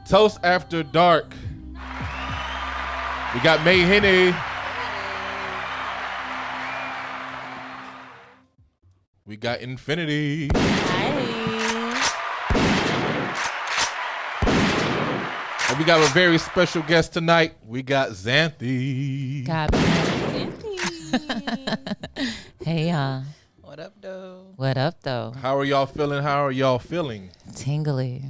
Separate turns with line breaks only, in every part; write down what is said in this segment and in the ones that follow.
Toast After Dark. We got May Henny. We got Infinity. And we got a very special guest tonight. We got Xanthi.
God Xanthi. Hey, y'all.
What up, though?
What up, though?
How are y'all feeling? How are y'all feeling?
Tingly.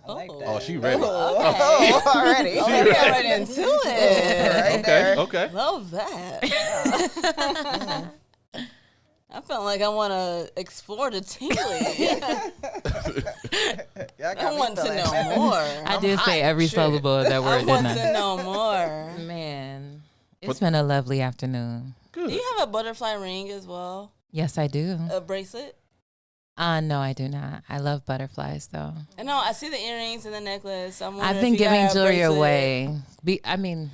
I like that.
Oh, she ready.
Oh, already.
Oh, we got right into it.
Okay.
Love that. I felt like I want to explore the tingly. I want to know more.
I did say every syllable of that word,
I want
didn't I?
to know more.
Man, it's been a lovely afternoon.
Good.
Do you have a butterfly ring as well?
Yes, I do.
A bracelet?
No, I do not. I love butterflies, though.
I know. I see the earrings and the necklace.
I've been giving jewelry away.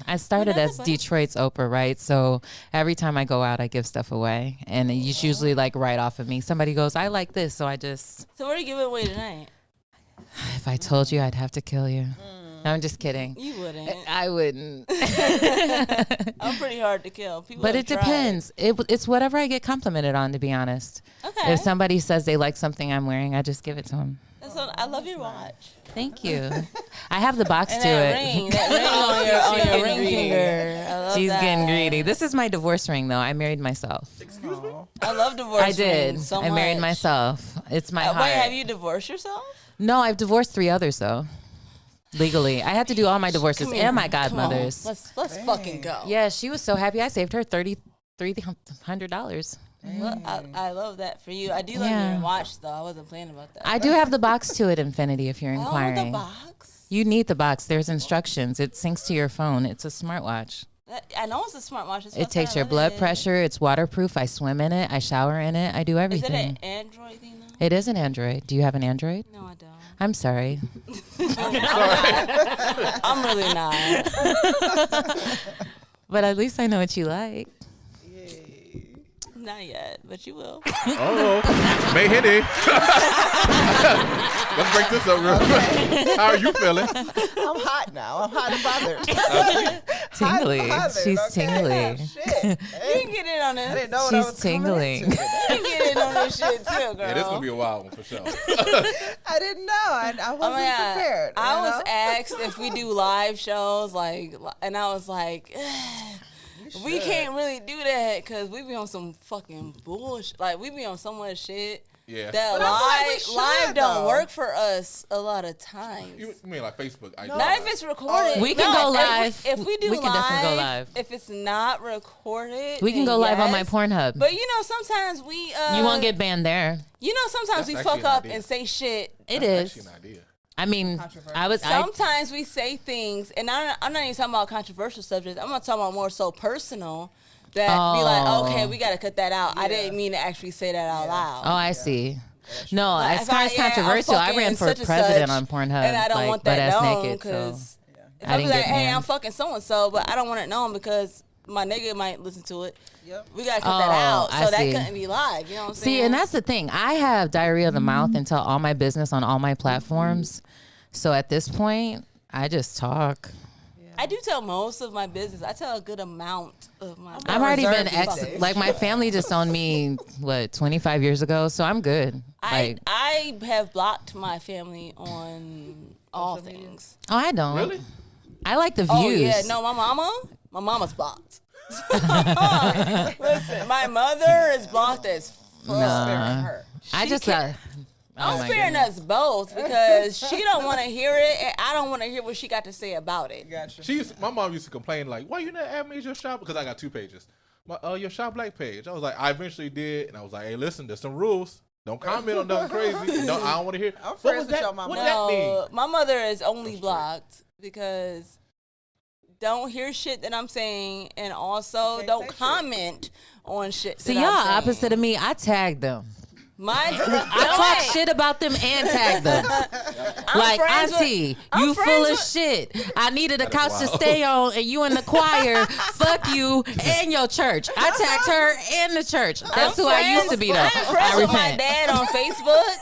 I started as Detroit's Oprah, right? So every time I go out, I give stuff away. And it's usually like right off of me. Somebody goes, I like this. So I just...
So what are you giving away tonight?
If I told you, I'd have to kill you. No, I'm just kidding.
You wouldn't.
I wouldn't.
I'm pretty hard to kill. People
but it depends. It's whatever I get complimented on, to be honest.
Okay.
If somebody says they like something I'm wearing, I just give it to them.
I love your watch.
Thank you. I have the box
And
to
that
it.
ring on your ring finger. I love
She's
that.
getting greedy. This is my divorce ring, though. I married myself.
Excuse me?
I love divorce
I did.
rings so
I married
much.
myself. It's my heart.
Wait, have you divorced yourself?
No, I've divorced 3 others, though. Legally. I had to do all my divorces
Come here.
and my
Come on.
godmothers.
Let's fucking go.
Yeah, she was so happy. I saved her $3,300.
Well, I love that for you. I do love your watch, though. I wasn't planning about that.
I do have the box to it, Infinity, if you're
I
inquiring.
want the box.
You need the box. There's instructions. It syncs to your phone. It's a smartwatch.
I know it's a smartwatch.
It takes your blood pressure. It's waterproof. I swim in it. I shower in it. I do
Is
everything.
it an Android thing, though?
It is an Android. Do you have an Android?
No, I don't.
I'm sorry.
I'm really not.
But at least I know what you like.
Not yet, but you will.
Oh, May Henny. Let's break this up real quick. How are you feeling?
I'm hot now. I'm hot and bothered.
Tingly. She's tingly.
Shit.
You can get in on
I
this.
didn't know what I
She's
was coming
tingling.
into.
You can get in on this shit, too, girl.
Yeah, this is going to be a wild one for sure.
I didn't know. I wasn't
Oh my God.
prepared.
I
you
was
know?
asked if we do live shows, and I was like, we can't really do that because we be on some fucking bullshit. Like, we be on so much shit
Yeah.
that
But I feel like we
live
should,
don't
though.
work for us a lot of times.
You mean like Facebook?
Not if it's recorded.
We can go live.
If we do
We can definitely go live.
If it's not recorded,
We can
then
go live on my
yes.
Pornhub.
But you know, sometimes we
You won't get banned there.
You know, sometimes
That's
we
actually
fuck
an
up
idea.
and say shit.
It
That's
is.
actually an idea.
I mean, I
Sometimes we say things, and I'm not even talking about controversial subjects. I'm not talking about more so personal. That be like, okay, we gotta cut that out. I didn't mean to actually say that out loud.
Oh, I see. No,
Like,
as
if
far as
I'm
controversial, I ran for
fucking such and
president
such,
on Pornhub,
and I don't
like
want
butt
that
ass
known
naked. So
because if
I
I be
didn't
like,
get
hey, I'm
banned.
fucking so and so, but I don't want it known because my nigga might listen to it.
Yep.
We gotta cut that
Oh,
out,
I
so that
see.
couldn't be live. You know what I'm saying?
See, and that's the thing. I have diarrhea of the mouth and tell all my business on all my platforms. So at this point, I just talk.
I do tell most of my business. I tell a good amount of my.
I'm already been
reserved these days.
like my family disowned me 25 years ago, so I'm good.
I have blocked my family on all things.
Oh, I don't.
Really?
I like the views.
Oh yeah, no, my mama's blocked. Listen, my mother is blocked as fuck.
Nah. I just
I'm
my
sparing us both because she don't want to hear it, and I don't want to hear what she got to say about it.
Gotcha.
My mom used to complain like, "Why you not add me as your shop?" Because I got 2 pages. Your shop black page. I was like, I eventually did, and I was like, hey, listen, there's some rules. Don't comment on nothing crazy. I don't want to hear.
I'm friends with your mama.
What did that mean?
No, my mother is only blocked because don't hear shit that I'm saying, and also
can't
don't
say shit.
comment on shit.
See,
that
y'all
I'm saying.
opposite of me. I tag them.
I
Talk shit about them and tag them. Like,
friends with-
auntie,
I'm
you
friends
full of
with-
shit. I needed a
That is
couch to
wild.
stay on, and you in the choir. Fuck you and your church. I tagged her and the church. That's who I used to be, though.
I'm friends
I
with my
repent.
dad on Facebook.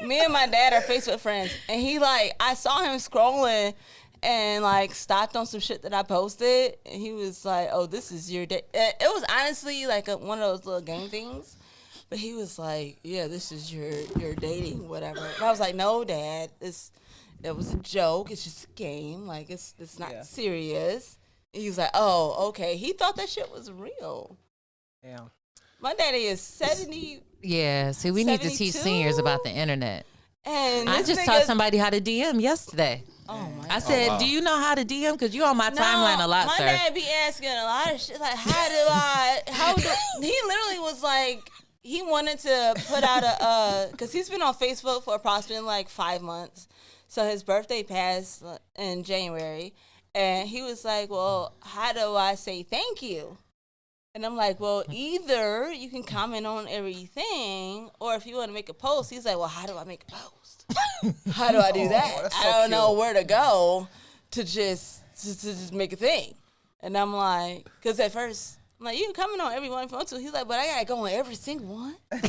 Me and my dad are Facebook friends, and he like I saw him scrolling and like stopped on some shit that I posted, and he was like, "Oh, this is your day." It was honestly like one of those little game things, but he was like, "Yeah, this is your dating whatever." And I was like, "No, Dad, it was a joke. It's just a game. Like it's not serious." And he was like, "Oh, okay." He thought that shit was real.
Yeah.
My daddy is 70.
Yeah, see, we need to teach
72?
seniors about the internet.
And
I just taught somebody how to DM yesterday.
Oh my!
I said, "Do you know how to DM? Because you on my timeline a lot,
my
sir."
My dad be asking a lot of shit like, he literally was like, he wanted to put out because he's been on Facebook for approximately like 5 months. So his birthday passed in January, and he was like, "Well, how do I say thank you?" And I'm like, "Well, either you can comment on everything, or if you want to make a post." He's like, "Well, how do I make a post? How do I do that?
That's
I
so
don't know
cute.
where to go to just make a thing." And I'm like, because at first, I'm like, "You can comment on every one if you want to." He's like, "But I got to go on every single one." I'm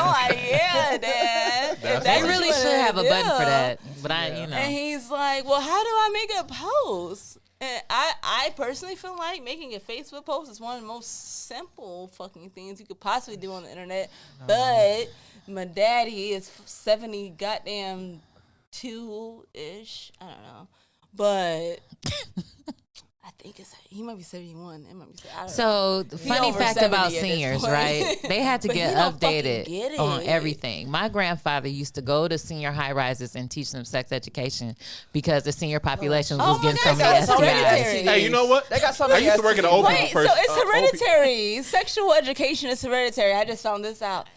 like, "Yeah, Dad."
They really should have a button for that. But
And he's like, "Well, how do I make a post?" And I personally feel like making a Facebook post is one of the most simple fucking things you could possibly do on the internet. But my daddy is 70 goddamn 2-ish. I don't know. But I think he might be 71. It might be, I don't know.
So, the funny
over
fact
70
about
at this
seniors,
point.
right? They had to
But
get
he don't fucking
updated
get
on
it.
everything. My grandfather used to go to senior high rises and teach them sex education because the senior population was getting so many
so it's hereditary.
STIs.
Hey, you know what?
They got so
I
many
used to work at an
STDs.
old
Wait,
people
so
first.
it's hereditary. Sexual education is hereditary. I just found this out.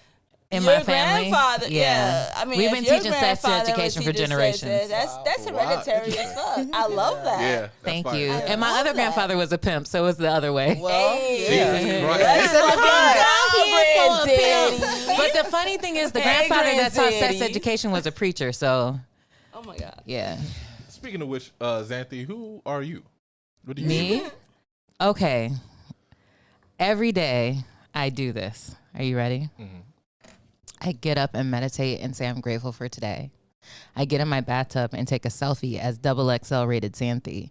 In
Your
my family,
grandfather, yeah. I mean,
we've
if
been
your
teaching sex
grandfather
education for
teaches sex
generations.
ed, that's hereditary as fuck. I love that.
Yeah. that's
Thank
fine.
you.
I
And my
love
other
that.
grandfather was a pimp, so it was the other way.
Well, yeah.
Jesus Christ.
Let's fucking go, Granddaddy.
But the funny thing is, the
Hey,
grandfather that taught sex
Granddaddy.
education was a preacher, so
Oh my god.
yeah.
Speaking of which, Xanthi, who are you? What do you
Me?
do?
Okay. Every day I do this. Are you ready?
Mhm.
I get up and meditate and say I'm grateful for today. I get in my bathtub and take a selfie as XXLRatedXanthi,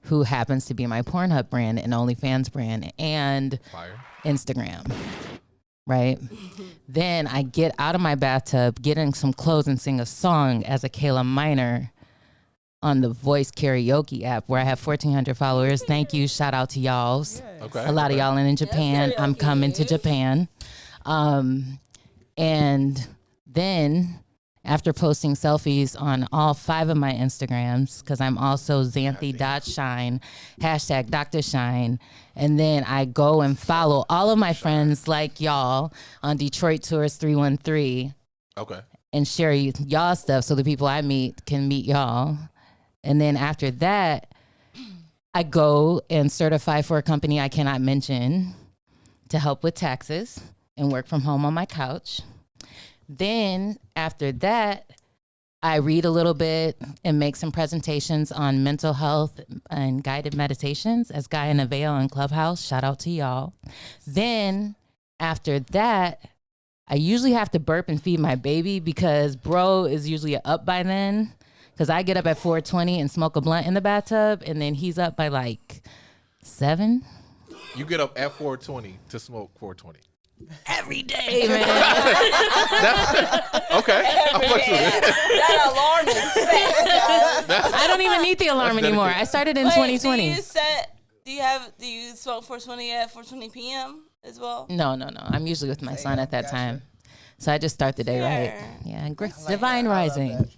who happens to be my Pornhub brand and OnlyFans brand and
Fire.
Instagram. Right? Then I get out of my bathtub, get in some clothes and sing a song as a Kayla Minor on the Voice Karaoke app where I have 1,400 followers. Thank you. Shout out to y'alls.
Okay.
A lot of y'all in Japan. I'm coming to Japan. And then after posting selfies on all 5 of my Instagrams, because I'm also Xanthi.shine, hashtag Dr. Shine. And then I go and follow all of my friends like y'all on Detroit Tours 313
Okay.
and share y'all stuff so the people I meet can meet y'all. And then after that, I go and certify for a company I cannot mention to help with taxes and work from home on my couch. Then after that, I read a little bit and make some presentations on mental health and guided meditations as Guy in a Veil on Clubhouse. Shout out to y'all. Then after that, I usually have to burp and feed my baby because bro is usually up by then. Because I get up at 4:20 and smoke a blunt in the bathtub, and then he's up by like 7.
You get up at 4:20 to smoke 4:20.
Every day, man.
Okay. I'm fucks with it.
That alarm is set.
I don't even need the alarm
That's
anymore.
dedicated.
I started in
Wait,
2020.
do you smoke 420 at 4:20 p.m. as well?
No. I'm usually with my son at that time. So I just start the day right. Yeah, divine rising.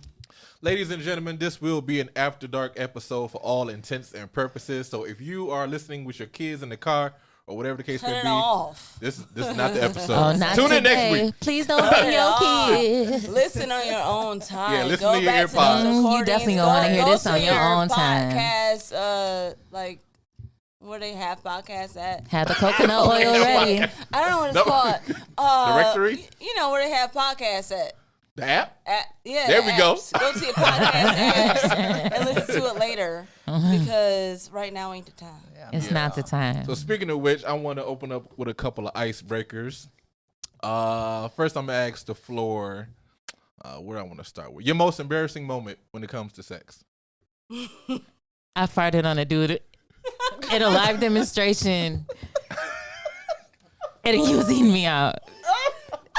Ladies and gentlemen, this will be an After Dark episode for all intents and purposes. So if you are listening with your kids in the car or whatever the case
Turn
may
it
be,
off.
this is not the episode.
Oh, not
Tune in
today.
next week.
Please don't bring your kids.
Listen on your own time.
Yeah, listen
go
to your
back
AirPods.
those
You
recordings.
definitely gonna wanna hear
Go
this
to
on your own time.
Podcast, like where they have podcasts at.
Had the coconut oil ready.
I don't know what it's
No.
called.
Directory?
You know where they have podcasts at.
The app?
Yeah.
There we go.
apps. Go to your podcast apps and listen to it later because right now ain't the time.
It's not the time.
So speaking of which, I want to open up with a couple of icebreakers. First I'm gonna ask the floor. Where I want to start with your most embarrassing moment when it comes to sex.
I farted on a dude in a live demonstration, and he was eating me out,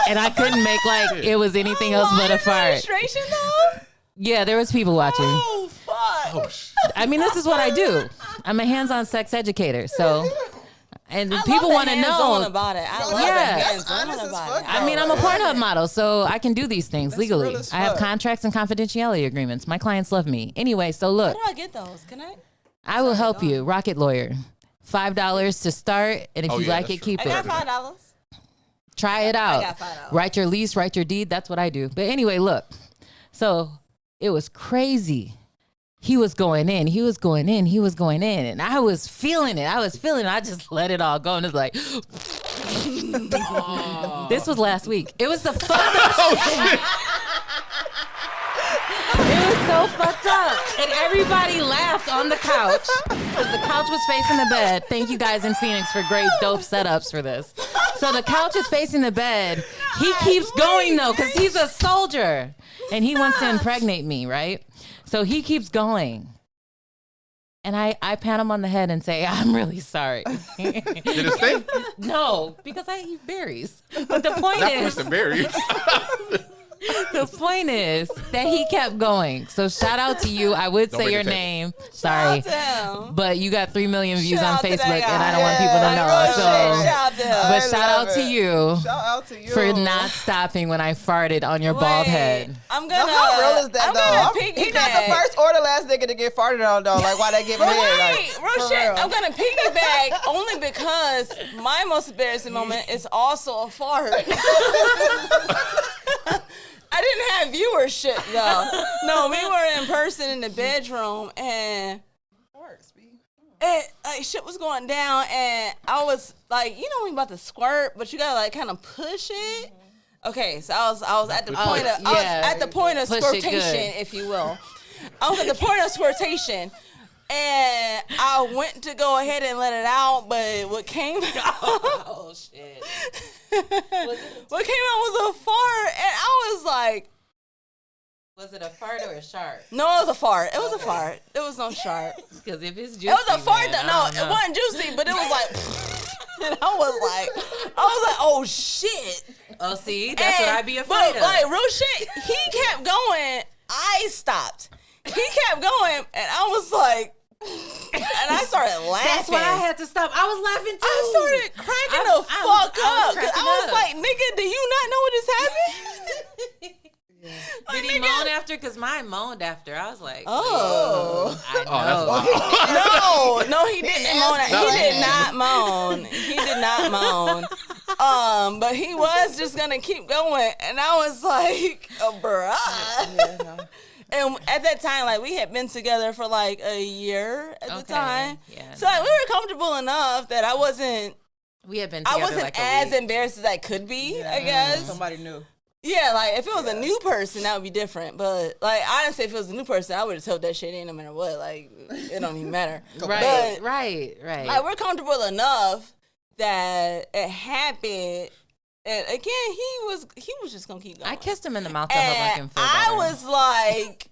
and I couldn't make like it was anything else but a fart.
Demonstration though?
Yeah, there was people watching.
Oh fuck!
Oh shit.
I mean, this is what I do. I'm a hands-on sex educator, so. And people want to know
about it. I love
Yeah.
the hands-on
Honest as
about
fuck,
it.
I mean, I'm a Pornhub model, so I can do these things
That's
legally.
real as
I have
fuck.
contracts and confidentiality agreements. My clients love me. Anyway, so look,
How do I get those? Can I
will help you. Rocket Lawyer. $5 to start, and if
Oh,
you
yeah,
like
that's
it,
true.
keep
I
it.
got $5.
Try it out.
got $5.
Write your lease, write your deed. That's what I do. But anyway, look. So it was crazy. He was going in. He was going in. He was going in. And I was feeling it. I just let it all go. And it's like, this was last week. It was the fucked up shit. It was so fucked up. And everybody laughed on the couch because the couch was facing the bed. Thank you guys in Phoenix for great dope setups for this. So the couch is facing the bed. He keeps going though because he's a soldier and he wants to impregnate me, right? So he keeps going. And I pat him on the head and say, I'm really sorry.
Did it stay?
No, because I eat berries. But the point
Not
is,
Mr. Berries.
the point is that he kept going. So shout out to you. I would
Don't
say
make
your
it take.
name. Sorry.
Damn.
But you got 3 million views
Shout
on
out to that
Facebook
guy.
and I don't want people to
Yeah,
know.
that's real
So
shit.
Shout out to him.
but
I
shout out
love
to
it.
you
Shout out to you.
for not stopping when I farted on your bald
Wait,
head.
I'm
Now,
gonna.
how real is that
I'm
though?
gonna
He not the
piggyback.
first or the last nigga to get farted on though. Like why they give him head?
Right,
Like,
real
for
shit.
real.
I'm gonna piggyback only because my most embarrassing moment is also a fart. I didn't have viewership though. No, we were in person in the bedroom and like shit was going down and I was like, you know when you about to squirt, but you gotta like kind of push it. Okay, so I was at the point of I was at the point of
Push it
squirtation,
good.
if you will. I was at the point of squirtation. And I went to go ahead and let it out, but what came out,
Oh shit.
what came out was a fart, and I was like,
Was it a fart or a shark?
no, it was a fart. It was a fart. It was no shark.
Because if it's juicy,
It was a fart.
man,
No,
I don't
it
know.
wasn't juicy, but it was like, and I was like, oh shit.
Oh, see, that's what
And-
I'd be afraid
but,
of.
like, real shit, he kept going. I stopped. He kept going, and I was like, and I started laughing.
That's why I had to stop. I was laughing too.
I started cracking the fuck up. 'Cause I was like, nigga, do you not know what just happened?
Did he moan after? Because mine moaned after. I was like,
Oh.
I know.
Oh, that's wild.
No, he didn't moan. He did not moan. He did not moan. But he was just gonna keep going, and I was like, bruh. And at that time, like, we had been together for like a year at the
Okay,
time.
yeah.
So like, we were comfortable enough that I wasn't
We had been together like a
as
week.
embarrassed as I could be, I guess.
Somebody knew.
Yeah, like if it was a new person, that would be different. But like honestly, if it was a new person, I would have told that shit in no matter what. Like it don't even matter.
Right,
But,
right.
like we're comfortable enough that it happened. And again, he was just gonna keep going.
I kissed him in the mouth to help make him
And
feel
I
better.
was like,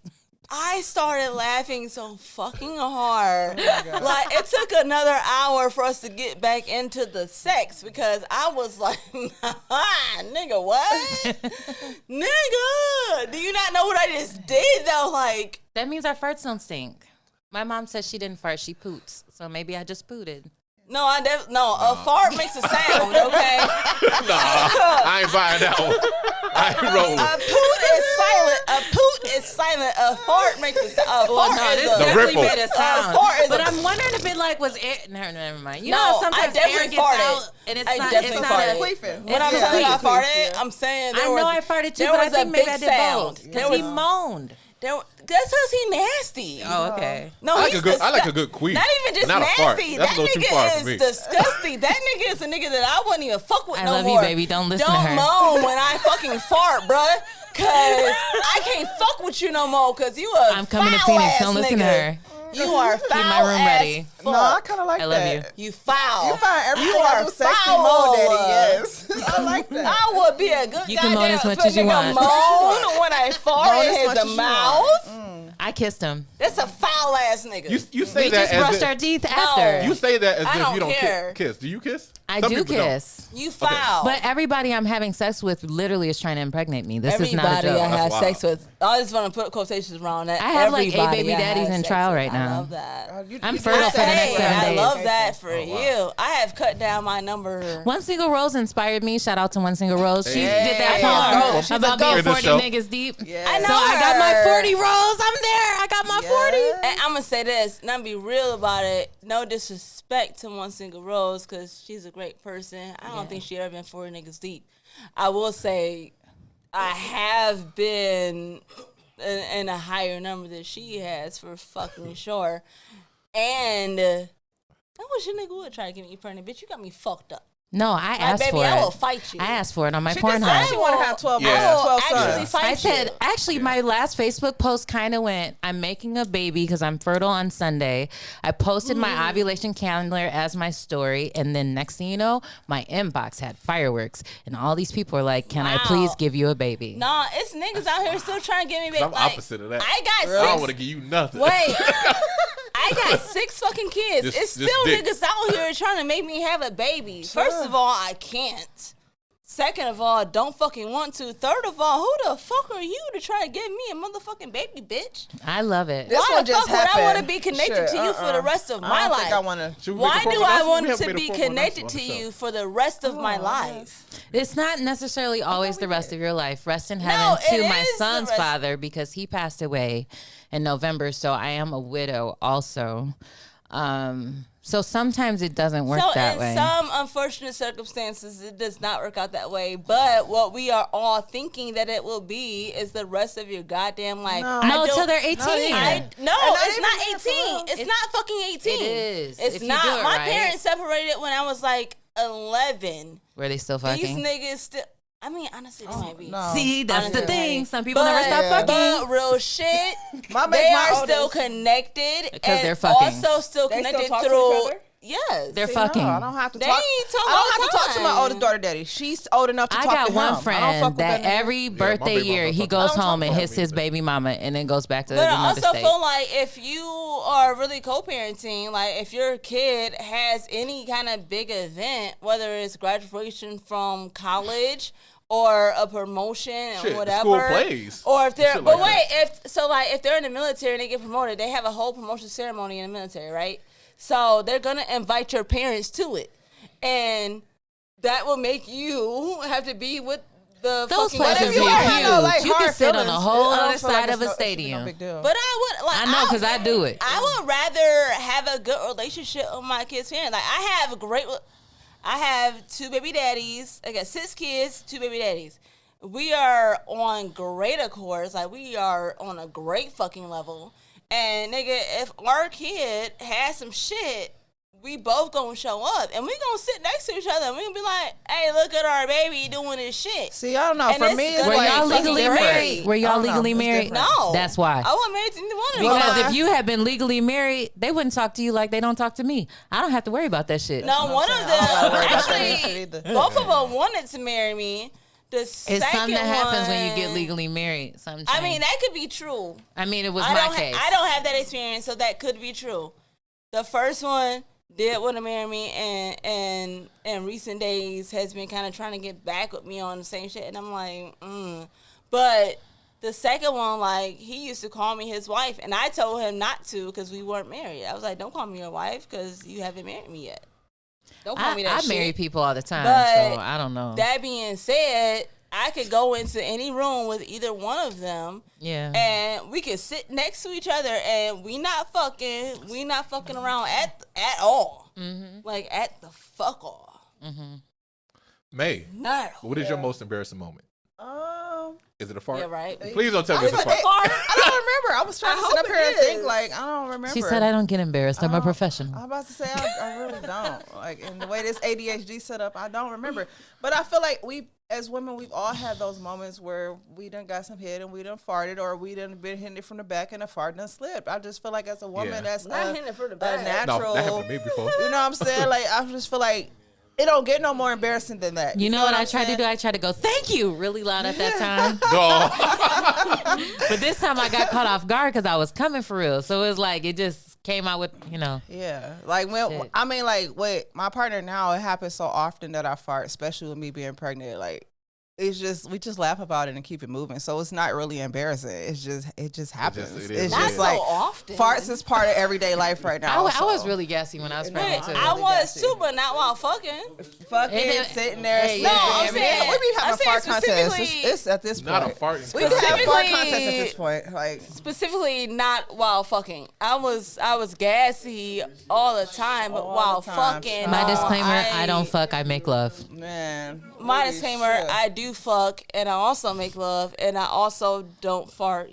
I started laughing so fucking hard. Like it took another hour for us to get back into the sex because I was like, nigga, what? Nigga, do you not know what I just did though? Like,
That means our farts don't stink. My mom says she didn't fart, she poots. So maybe I just pooted.
no, a fart makes a sound, okay?
I ain't buying that one. I ain't rolling.
A poot is silent. A poot is silent. A fart makes a sound. A
Well,
fart
no,
is
this
a
definitely
ripple.
made a sound.
fart is
But
a-
I'm wondering if it like was air. Never mind. You
No,
know,
I
sometimes
definitely
air gets
farted.
out and it's
I
not.
definitely
It's not
farted.
a.
Queefing.
When I'm
It's
telling you I
queef.
farted, I'm saying
I
there
know
was,
I farted too,
there
but I
was a
think maybe
big
I did
sound.
both
There
because
was,
he moaned.
that's because he nasty.
Oh, okay.
No,
I like
he's
I like a good queef.
Not even just
Not a fart.
nasty.
That's
That
a little too
nigga
far for
is
me.
disgusting. That nigga is a nigga that I wouldn't even fuck with
I
no
love you,
more.
baby. Don't listen to
Don't
her.
moan when I fucking fart, bruh. Cause I can't fuck with you no more. Cause you a
I'm coming to
foul
Phoenix.
ass
Don't listen to
nigga.
her.
You are foul.
Keep my room
as
ready.
fuck.
No, I kind of like
I love
that.
you.
You foul.
You find everything
You
I
are
do sexy
foul.
more, daddy. Yes, I like that.
I would be a good
You can moan as much as you
nigga
want.
moan when I fart
Moan as
in
much as
his
you
mouth.
I kissed him.
That's a foul ass nigga.
You say
We
that
just
as
brushed
if,
our teeth after.
you say that as
I
if
don't
you don't
care.
kiss. Do you kiss?
I
Some
do
people don't.
kiss.
You foul.
But everybody I'm having sex with literally is trying to impregnate me. This is not a
everybody
joke.
I have
That's
sex with. I just want to put quotations around that.
I have, like, 8
Everybody
baby
I
daddies
have
in
sex
trial
with.
right now.
I love that.
I'm fertile for the next 7
I
days.
love that for
wow.
you. I have cut down my number.
One Single Rose inspired me. Shout out to One Single Rose. She
Hey.
did that
I know her.
poem
She's a
about
goat.
being
In the
40
show.
niggas deep.
Yes.
I know
So I got my
her.
40 rolls. I'm there. I got my 40.
And I'm gonna say this, and I'm be real about it. No disrespect to One Single Rose, because she's a great person. I don't think she ever been 40 niggas deep. I will say, I have been in a higher number than she has for fucking sure. And I wish a nigga would try to get me pregnant, bitch. You got me fucked up.
No, I asked
baby,
for it.
I will fight you.
I asked for it on my
She just said
Pornhub.
she want to have 12
Yeah.
boys, 12
actually
sons.
fight
I
you.
said, actually, my last Facebook post kind of went, I'm making a baby because I'm fertile on Sunday. I posted my ovulation calendar as my story. And then next thing you know, my inbox had fireworks. And all these people are like, can I
Wow.
please give you a baby?
Nah, it's niggas out here still trying to get me back.
I'm opposite of that.
I got
I don't
six.
want to give you nothing.
Wait, I got 6 fucking kids.
Just-
It's
just
still
dick.
niggas out here trying to make me have a baby. First of all, I can't. Second of all, don't fucking want to. Third of all, who the fuck are you to try to give me a motherfucking baby, bitch?
I love it.
This
Why
one
the
just
fuck would I want to
happened.
be connected
Shit,
to you for the rest of my
I don't
life?
think I want to.
Should we make
Why
a
do
promo
I
announcement?
want
We haven't
to
made a
be
promo
connected
announcement
to
on the
you
show.
for the rest of my life?
It's not necessarily always the rest of your life. Rest in
No,
heaven
it
to my
is the
son's
rest-
father because he passed away in November. So I am a widow also. So sometimes it doesn't work
So
that
in
way.
some unfortunate circumstances, it does not work out that way. But what we are all thinking that it will be is the rest of your goddamn life.
No.
I
No,
don't-
till they're 18.
No, it's
even
not
there for
18.
real.
It's not fucking 18.
It is,
It's
if you
not.
do it
My
right.
parents separated when I was like 11.
Were they still
These
fucking?
niggas still. I mean, honestly, they might be.
no.
See, that's the
Honestly,
thing. Some people
But,
never stop fucking.
but real shit,
My
they
my
are still
oldest-
connected.
Because
and
they're fucking.
also still
They still
connected
talk to
through.
each other?
Yes.
They're
See,
fucking.
No, I don't have to
They
talk.
ain't talk
I don't
all
have to talk to my
time.
oldest daughter daddy. She's old enough to
I
talk
got
to
one
him. I don't fuck
friend
with
that
nigga.
every
my
birthday
baby
year
mama
he
fucking
goes
talk
home
to
and
her
hits
every
his
day.
baby mama and then goes back to
But I
another
also
state.
feel like if you are really co-parenting, like if your kid has any kind of big event, whether it's graduation from college or a promotion and
Shit, the
whatever,
school plays.
or if they're,
Shit
but
like
wait,
that.
if they're in the military and they get promoted, they have a whole promotion ceremony in the military, right? So they're gonna invite your parents to it, and that will make you have to be with the
Those
fucking.
places
But if you
are
ain't had no, like,
huge. You can
hard
sit on a
feelings,
whole
I don't
other
feel like
side of
it's
a
it should be no
stadium.
big deal.
But I would like.
I know because I do it.
I would rather have a good relationship with my kids' parents. Like I have 2 baby daddies. I got 6 kids, 2 baby daddies. We are on great accords. Like we are on a great fucking level. And nigga, if our kid has some shit, we both gonna show up and we gonna sit next to each other and we gonna be like, hey, look at our baby doing this shit.
See, I don't know.
And
For
it's
me, it's
gonna
Were
like
y'all
fucking
legally
different.
married? Were
I
y'all
don't know.
legally
It's
married?
different.
No.
That's why.
I wasn't married to either one of them.
Because
Well,
if you had been legally married, they wouldn't talk to you like they don't talk to me. I don't have to worry about that shit.
No, one of
saying. I don't gotta
them
worry about that
actually,
shit either.
both of them wanted to marry me. The
It's
second
something that happens when you
one-
get legally married. Something
I mean,
changed.
that could be true.
I mean, it was
I
my
don't
case.
I don't have that experience, so that could be true. The first one did want to marry me, and in recent days has been kind of trying to get back with me on the same shit, and I'm like, But the second one, like, he used to call me his wife, and I told him not to because we weren't married. I was like, don't call me your wife because you haven't married me yet. Don't call me that
I
shit.
marry people all the time,
But
so I don't know.
That being said, I could go into any room with either one of them,
Yeah.
and we could sit next to each other, and we not fucking around at all, like at the fuck all.
May,
Not
what is your most embarrassing moment? Is it a fart?
Yeah, right.
Please don't tell me it's a fart.
I don't remember. I was trying to sit up here and think, like, I don't remember.
She said, I don't get embarrassed. I'm a professional.
I'm about to say, I really don't. Like, in the way this ADHD set up, I don't remember. But I feel like as women, we've all had those moments where we done got some head and we done farted, or we done been hitting it from the back and the fart done slipped. I just feel like as a woman, that's
not hitting it from the back.
a natural.
No, that happened to me before.
You know what I'm saying? Like, I just feel like it don't get no more embarrassing than that.
You know what I tried to do? I tried to go, thank you, really loud at that time.
No.
But this time I got caught off guard because I was coming for real. So it was like, it just came out with,
Yeah. Like, when, I mean, like, with my partner now, it happens so often that I fart, especially with me being pregnant. Like, it's just, we just laugh about it and keep it moving. So it's not really embarrassing. It just happens. It's
not
just
so
like
often.
Farts is part of everyday life right now.
I was really gassy when I was pregnant too.
I was too, but not while fucking.
Fucking sitting there.
Hey,
sleeping.
no,
I'm
I mean,
saying-
we be having
I'm
a fart
saying
contest.
specifically-
It's at this point.
Not a farting.
We can have fart
Specifically-
contest at this point. Like,
Specifically, not while fucking. I was gassy all the time, but while
the time.
fucking.
My disclaimer, I don't fuck, I make love.
man.
My
holy
disclaimer,
shit.
I do fuck, and I also make love, and I also don't fart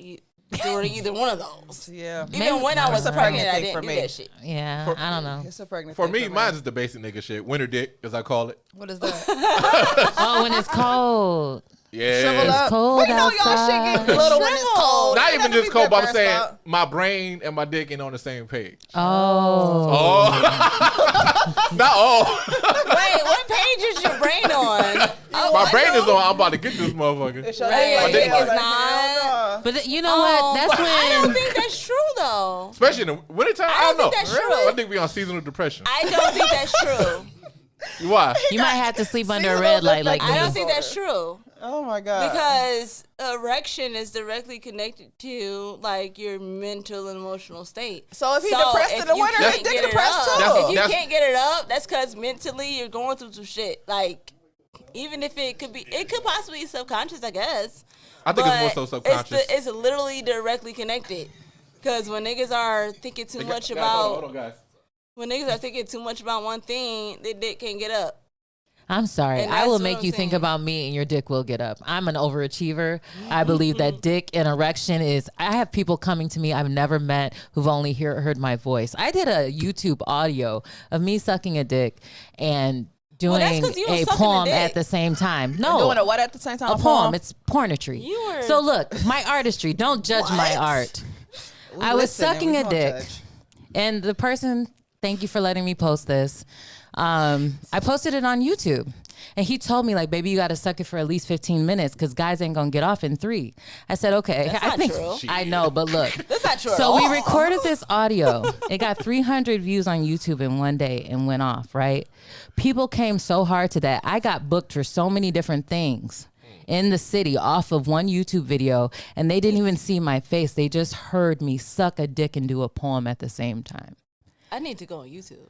during either one of those.
Yeah.
Even when I was
It's a pregnant
pregnant, I
thing
didn't
for
do
me.
that shit.
Yeah, I don't know.
It's a pregnant
For
thing
me, mine's is the basic nigga shit. Winter dick, as I call it.
What is that?
Oh, when it's cold.
Shriveled
Yeah.
up.
cold
We know y'all
outside.
shit get little when it's cold.
Not
Ain't
even
nothing
just
to be
cold, but I'm
embarrassed
saying
about.
my brain and my dick ain't on the same page.
Oh.
Not all.
Wait, what page is your brain on?
My brain is on. I'm about to get this motherfucker.
It's your
Right,
dick.
my dick
is
like-
not.
But you know what? That's
but I don't
when.
think that's true, though.
Especially in the wintertime.
I
I
don't
don't know.
think that's true.
I think we on seasonal depression.
I don't think that's true.
Why?
You might have to sleep under a
Seasonal
red light like
I don't
me.
think that's true.
Oh my god.
Because erection is directly connected to like your mental and emotional state.
So if he depressed in the
you
winter,
can't
his dick
get it
depressed
up,
too.
if you
That's-
can't get it up, that's because mentally you're going through some shit. Like, even if it could possibly be subconscious, I guess.
I think it's more
But
so subconscious.
It's literally directly connected. Because when niggas are thinking too much
Guys,
about
hold on, guys.
when niggas are thinking too much about one thing, their dick can't get up.
I'm sorry.
And
I
that's
will
what
make
I'm
you think
saying.
about me and your dick will get up. I'm an overachiever. I believe that dick and erection is, I have people coming to me I've never met who've only heard my voice. I did a YouTube audio of me sucking a dick and
Well, that's
doing
'cause you was
a
sucking
poem
a dick.
at the same time. No.
Doing a what at the same time?
a poem. It's pornetry.
You were-
So look, my artistry. Don't judge my art. I was
listen and
sucking
we
a
don't
dick,
judge.
and the person. Thank you for letting me post this. I posted it on YouTube, and he told me like, "Baby, you got to suck it for at least 15 minutes because guys ain't gonna get off in 3." I said, "Okay."
That's
I
not
think
true.
I know, but look.
That's not true.
So
at
we
all.
recorded this audio. It got 300 views on YouTube in one day and went off, right? People came so hard to that. I got booked for so many different things in the city off of one YouTube video, and they didn't even see my face. They just heard me suck a dick and do a poem at the same time.
I need to go on YouTube.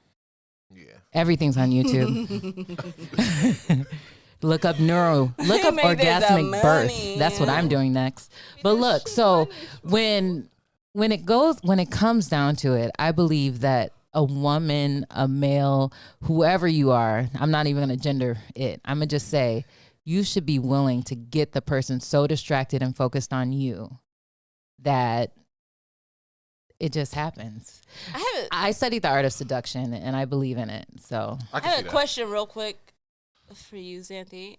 Yeah.
Everything's on YouTube. Look up
You make this
orgasmic birth.
money.
That's what I'm doing next. But look, so when it comes down to it, I believe that a woman, a male, whoever you are, I'm not even going to gender it. I'm going to just say you should be willing to get the person so distracted and focused on you that it just happens. I studied the art of seduction and I believe in it. So
I
I
can see
have a
that.
question real quick for you, Xanthi.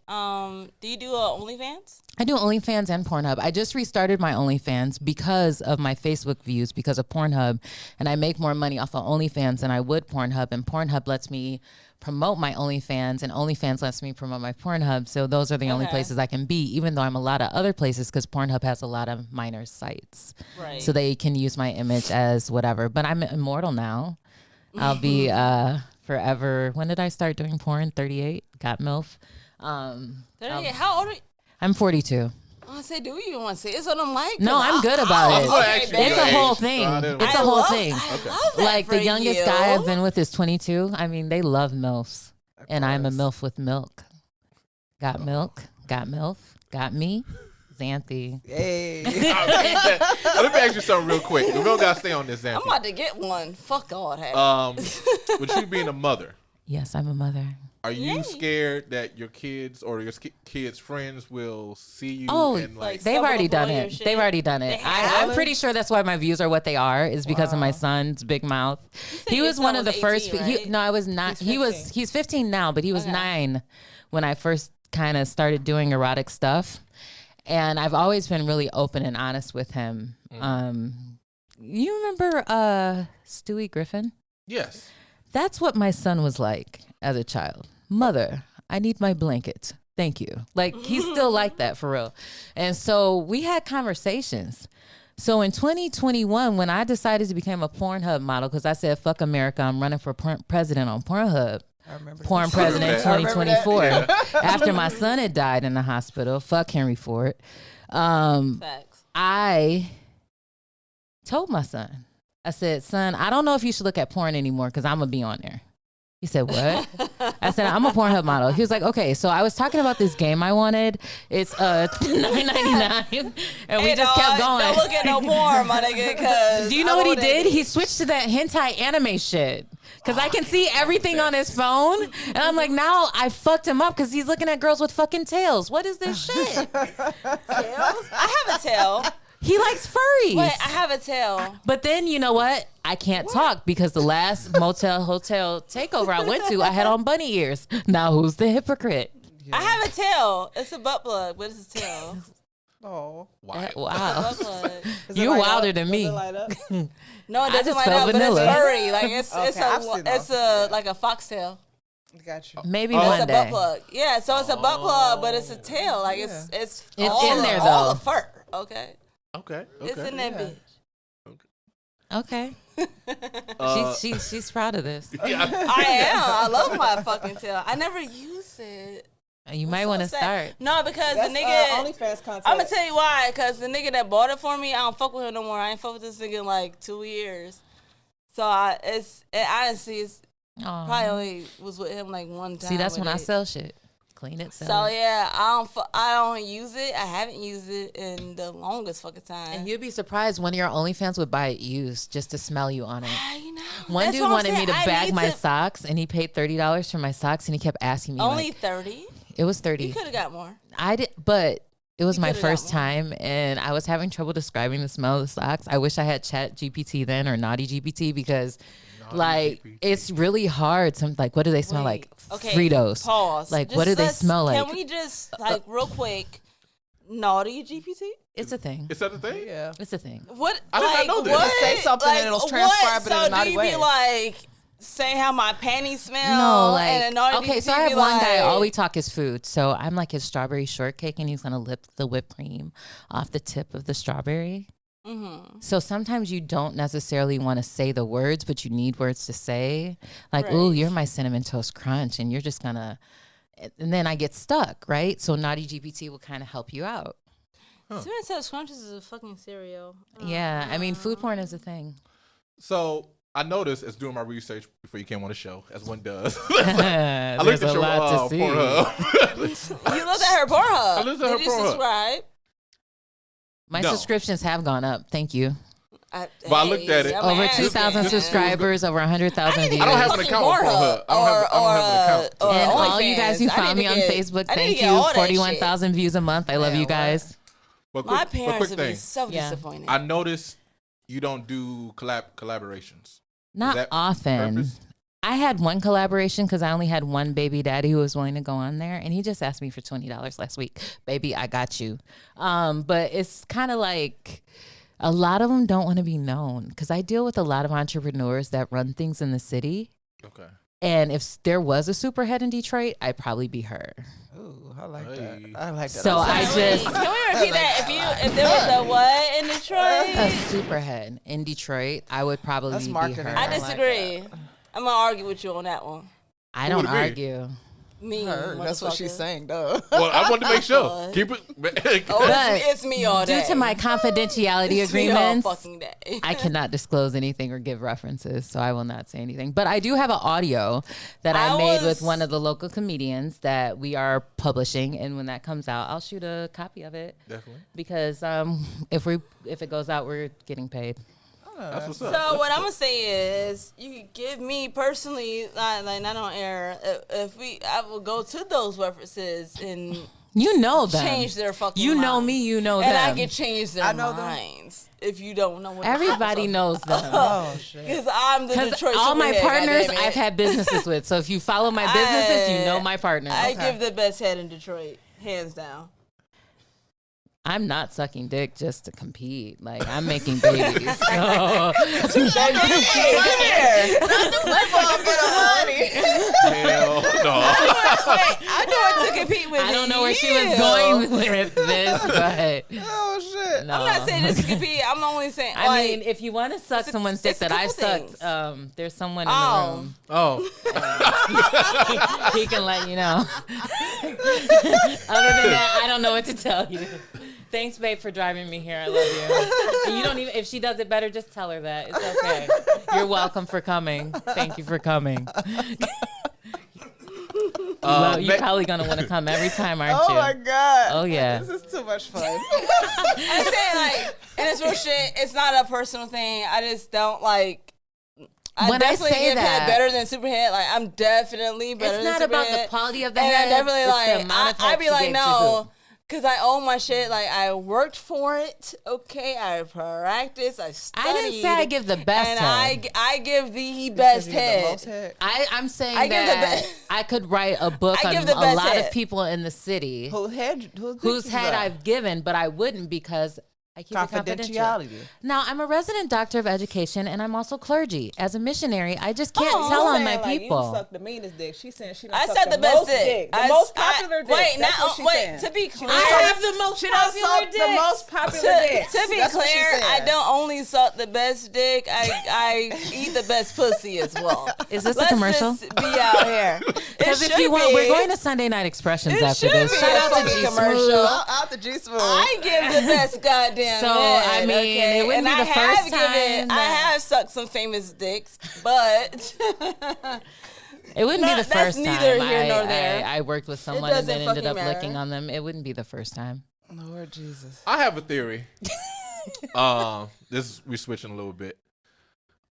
Do you do OnlyFans?
I do OnlyFans and Pornhub. I just restarted my OnlyFans because of my Facebook views, because of Pornhub. And I make more money off of OnlyFans than I would Pornhub. And Pornhub lets me promote my OnlyFans, and OnlyFans lets me promote my Pornhub. So those are the only
Okay.
places I can be, even though I'm a lot of other places because Pornhub has a lot of minor sites.
Right.
So they can use my image as whatever. But I'm immortal now. I'll be forever. When did I start doing porn? 38. Got MILF.
38. How old are you?
I'm 42.
I said, do you even want to say it? So I'm like,
No, I'm good about it.
gonna ask you
It's
your
a whole
age.
thing.
I didn't-
It's a
I
whole
love-
thing.
I love that
Like the
for
youngest
you.
guy I've been with is 22. I mean, they love MILFs. And I'm a MILF with milk. Got milk, got MILF, got me, Xanthi.
Hey.
Let me ask you something real quick. We don't gotta stay on this,
I'm
Xanthi.
about to get one. Fuck all that.
With you being a mother,
Yes, I'm a mother.
Are you scared that your kids or your kids' friends will see you?
Oh,
and
they've already done it. They've already done it. I'm pretty sure that's why my views are what they are. Is because of my son's big mouth. He was one of the first.
Right?
I was not. He's 15 now, but he was 9 when I first kind of started doing erotic stuff, and I've always been really open and honest with him. You remember Stewie Griffin?
Yes.
That's what my son was like as a child. Mother, I need my blanket. Thank you. Like, he's still like that for real. And so we had conversations. So in 2021, when I decided to become a Pornhub model, because I said, fuck America, I'm running for president on Pornhub.
I remember
Porn
that.
president 2024.
Yeah.
After my son had died in the hospital. Fuck Henry Ford.
Facts.
I told my son, I said, son, I don't know if you should look at porn anymore because I'm going to be on there. He said, what? I said, I'm a Pornhub model. He was like, okay. So I was talking about this game I wanted. It's $9.99. And we just kept going.
Don't look at no porn, my nigga, because
do you know what he did? He switched to that hentai anime shit. Because I can see everything on his phone. And I'm like, now I fucked him up because he's looking at girls with fucking tails. What is this shit?
Tails? I have a tail.
He likes furries.
Wait, I have a tail.
But then, you know what? I can't talk because the last motel hotel takeover I went to, I had on bunny ears. Now who's the hypocrite?
I have a tail. It's a butt plug, but it's a tail.
Oh,
Wow.
Butt plug.
You wilder than me.
Does it light up?
No, it
I
doesn't
just
light
felt
up, but
vanilla.
it's furry. Like it's
Okay, I've seen
it's
those.
like a foxtail.
Got you.
Maybe
It's
one
a
day.
butt plug. Yeah, so it's a butt plug, but it's a tail. Like it's all
in there,
all
though.
the fur. Okay.
Okay.
It's in that bitch.
Okay. She's proud of this.
I am. I love my fucking tail. I never use it.
You might want to start.
No, because
That's
the nigga.
OnlyFans content.
I'm gonna tell you why. Because the nigga that bought it for me, I don't fuck with him no more. I ain't fuck with this nigga in like 2 years. So honestly, it's
Aw.
probably only was with him like one time.
See, that's when
with
I
it.
sell shit. Clean it, sell
So
it.
yeah, I don't use it. I haven't used it in the longest fucking time.
And you'd be surprised one of your OnlyFans would buy it used just to smell you on it.
You know,
One
that's
dude
what I'm
wanted me
saying.
to
I
bag
need
my
to-
socks, and he paid $30 for my socks, and he kept asking me.
Only
like,
30.
it was
You
30.
could have got more.
I did, but it was
You
my
coulda got
first
more.
time, and I was having trouble describing the smell of the socks. I wish I had Chat GPT then or Naughty GPT because,
GPT.
it's really hard. Like, what do they smell like?
Okay,
Fritos.
Pause.
Like,
Just
what do they
let's-
smell like?
Can we just like real quick, naughty GPT?
It's a thing.
Is that the thing?
Yeah.
It's a thing.
What?
I did not
like,
know this.
What?
Just say something and it'll transcribe it in a
So
naughty
do you
way.
be like, say how my panties smell?
No, like,
and a naughty
okay, so I
GPT
have
be
one guy,
like,
all we talk is food. So I'm like his strawberry shortcake, and he's going to lift the whipped cream off the tip of the strawberry.
Mm-hmm.
So sometimes you don't necessarily want to say the words, but you need words to say. Like,
Right.
ooh, you're my cinnamon toast crunch, and you're just going to, and then I get stuck, right? So Naughty GPT will kind of help you out.
Cinnamon Toast Crunches is a fucking cereal.
Yeah, I mean, food porn is a thing.
So I noticed as doing my research before you came on the show, as one does. I looked
There's
at
a
your
lot to see.
Pornhub.
You looked at her Pornhub.
I looked at her
Did you
Pornhub.
subscribe?
My
No.
subscriptions have gone up. Thank you.
But I looked at it.
I'm
Over
asking.
2,000 subscribers, over 100,000 views.
I don't have an
Fucking
account with Pornhub. I don't have an account.
or
And all
OnlyFans.
you guys who
I
found
need
me
to
on
get-
Facebook,
I need to
thank
get
you.
all that
41,000 views a month. I love
Yeah,
you
what?
guys.
But
My
quick
parents
quick
would be
thing.
so
Yeah.
disappointed.
I noticed you don't do collaborations.
Not
that
often.
purpose?
I had one collaboration because I only had one baby daddy who was willing to go on there, and he just asked me for $20 last week. Baby, I got you. But it's kind of like a lot of them don't want to be known because I deal with a lot of entrepreneurs that run things in the city.
Okay.
And if there was a superhead in Detroit, I'd probably be her.
Ooh, I like
Hey.
that. I like that.
So I just
Can we repeat that? If there was a what in
a
Detroit?
superhead in Detroit, I would probably
That's
be
marketing.
her.
I
I like
disagree.
that.
I'm gonna argue with you on that one.
I
Who
don't
would it be?
argue.
Me,
Her. That's what she's
motherfucker.
saying, though.
Well, I wanted to make sure.
Fuck.
Keep it.
Oh,
But
it's me all day.
Due to my confidentiality
It's me all
agreements,
fucking day.
I cannot disclose anything or give references, so I will not say anything. But I do have an audio that I made with one of the local comedians that we are publishing, and when that comes out, I'll shoot a copy of it
Definitely.
because if it goes out, we're getting paid.
That's what's up.
So what I'm gonna say is, you can give me personally, like not on air. I will go to those references and
You know them.
change their fucking.
You know
mind.
me. You know
and
them.
I can change their minds if you don't know what.
Everybody knows them.
Oh shit.
Because I'm the Detroit.
All my
superhead,
partners
goddammit.
I've had businesses with. So if you follow my businesses, you know my partners.
I give the best head in Detroit, hands down.
I'm not sucking dick just to compete. Like, I'm making babies. So.
Hell no.
I do it to compete with.
I don't know where she was going with this, but
Oh shit.
no.
I'm not saying this to compete. I'm only saying.
I
like,
mean, if you want to suck someone's dick
it's a
that I've
couple
sucked, there's someone in the room.
Oh.
He can let you know. Other than that, I don't know what to tell you. Thanks, babe, for driving me here. I love you. And you don't even, if she does it better, just tell her that. It's okay. You're welcome for coming. Thank you for coming. Well, you're probably going to want to come every time, aren't you?
Oh my god.
Oh, yeah.
This is too much fun.
I'm saying, like, and it's real shit. It's not a personal thing. I just don't like.
When I
definitely
say
give
that,
head better than Superhead. Like, I'm definitely better
it's
than
not
Superhead.
about the quality of the
and
head.
I definitely
it's the
like.
amount of
I
head
be
she
like,
gave to
no. Because I own my shit. Like, I worked for it. Okay. I practiced. I studied.
I didn't say I give the best
and
head.
I give the best head.
I'm saying
I give the
that
best-
I could write a book
I
on
give the
a
best
lot
head.
of people in the city
Whose
head I've given, but I wouldn't because I keep it confidential.
confidentiality.
Now, I'm a resident doctor of education, and I'm also clergy. As a missionary, I just can't tell on my people.
You suck the meanest dick. She's saying she don't
I
suck
said the best
most
dick.
The most popular dick.
Wait,
That's
now,
what she's
wait.
saying.
To be clear,
I have the most
She don't
popular
suck the
dick.
most popular dick.
To be clear, I don't only suck the best dick. I eat the best pussy as well.
Is this
Let's
a commercial?
just be out here.
Because if you want, we're going to Sunday Night Expressions
It
after
should
this.
be
Shout
a
out to
fucking
G
commercial.
Smooth.
Out the G Smooth.
I give the best goddamn
So,
head,
I mean,
okay?
it wouldn't
And
be the
I have
first time
I
that-
have sucked some famous dicks, but
It wouldn't be
No,
the
that's
first
neither
time
here nor there.
I worked with someone and
doesn't
then ended up
fucking matter.
licking on them. It wouldn't be the first time.
Lord Jesus.
I have a theory. We're switching a little bit.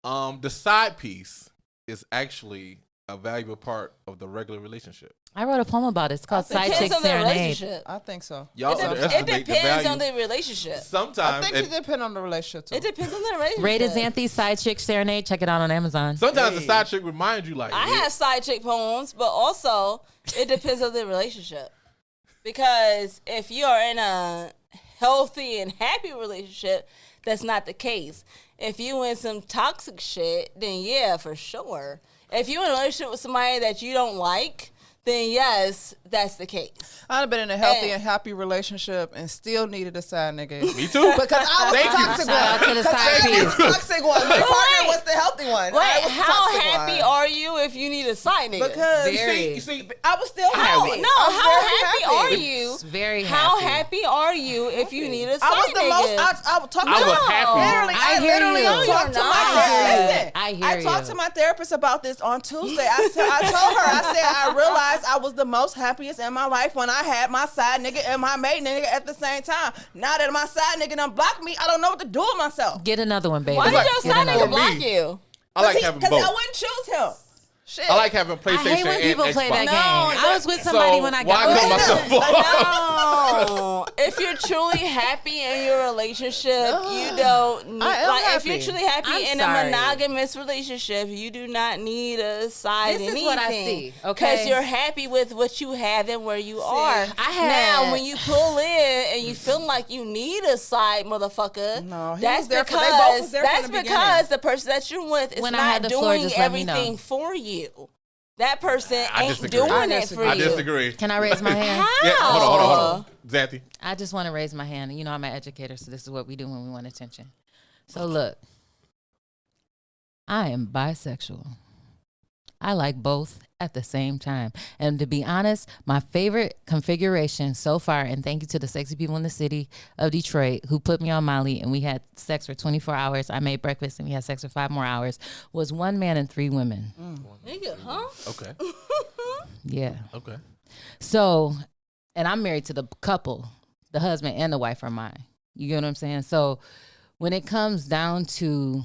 The side piece is actually a valuable part of the regular relationship.
I wrote a poem about it. It's called Side
depends
Chick
on the
Serenade.
relationship.
I think so.
Y'all
It
underestimate the
depends
value.
on the relationship.
I
Sometimes,
think it depends on the relationship too.
It depends on the relationship.
Rated Xanthi, Side Chick Serenade. Check it out on Amazon.
sometimes the side chick reminds you like,
I
yeah,
have side chick poems, but also it depends on the relationship. Because if you are in a healthy and happy relationship, that's not the case. If you in some toxic shit, then yeah, for sure. If you in a relationship with somebody that you don't like, then yes, that's the case.
I've been in a healthy and happy relationship and still needed a side nigga.
me too.
Because I was
Thank
the
you.
toxic
Shout out to
one.
the side piece.
Toxic one. My partner
Wait.
was the healthy one.
Wait,
I was the
how
toxic
happy
one.
are you if you need a side nigga?
Because
Very.
You see,
I was still
How,
happy.
no,
I was
how
very
happy are you?
It's very
How
happy.
happy are you if you need a side
I was the
nigga?
most. I would talk
I was
to
happy.
Literally,
I
I
hear
literally
you.
talked to
You're
my
not.
therapist. Listen,
I hear
I talked
you.
to my therapist about this on Tuesday. I told her, I said, I realized I was the most happiest in my life when I had my side nigga and my main nigga at the same time. Now that my side nigga done blocked me, I don't know what to do with myself.
Get another one, baby.
Why did
like-
your
Get
side
another
nigga
one.
block you?
I like having
Because I
both.
wouldn't choose him. Shit.
I like having
I
PlayStation
hate when people
and
play
Xbox.
that
No,
game. I was with somebody
So
when I
why
got
cut myself off?
No. If you're truly happy in your relationship, you don't need,
I am
like if
happy.
you're truly happy
I'm
in
sorry.
a monogamous relationship, you do not need a side
This is
anything.
what I see, okay?
Because you're happy with what you have and where you are.
I had-
Now, when you pull in and you feel like you need a side motherfucker,
No, he
that's
was there
because
they both was there from
that's
the
because the person that you're with is
When I
not
had the floor,
doing
just let me know.
everything for you. That person
I
ain't
disagree.
doing
I
it for
I
you.
disagree.
Can I raise my hand?
Yeah, hold on. Xanthi.
I just want to raise my hand. You know, I'm an educator, so this is what we do when we want attention. So look, I am bisexual. I like both at the same time. And to be honest, my favorite configuration so far, and thank you to the sexy people in the city of Detroit who put me on Molly and we had sex for 24 hours. I made breakfast and we had sex for 5 more hours, was 1 man and 3 women.
Nigga, huh?
Okay.
Yeah.
Okay.
So, and I'm married to the couple. The husband and the wife are mine. You get what I'm saying? So when it comes down to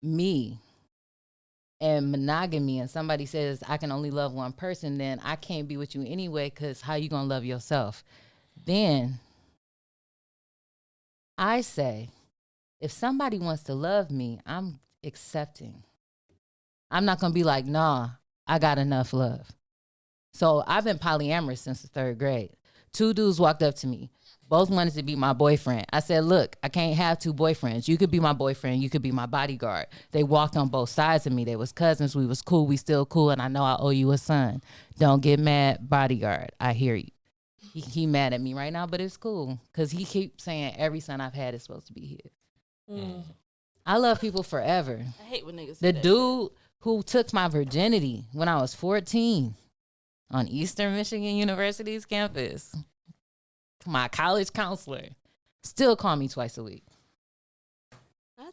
me and monogamy, and somebody says I can only love one person, then I can't be with you anyway, because how you gonna love yourself? Then I say, if somebody wants to love me, I'm accepting. I'm not gonna be like, nah, I got enough love. So I've been polyamorous since the 3rd grade. 2 dudes walked up to me. Both wanted to be my boyfriend. I said, look, I can't have 2 boyfriends. You could be my boyfriend. You could be my bodyguard. They walked on both sides of me. They was cousins. We was cool. We still cool. And I know I owe you a son. Don't get mad, bodyguard. I hear you. He mad at me right now, but it's cool. Because he keeps saying every son I've had is supposed to be his. I love people forever.
I hate when niggas say
The
that
dude who took my virginity when I was 14 on Eastern Michigan University's campus, my college counselor, still call me twice a week.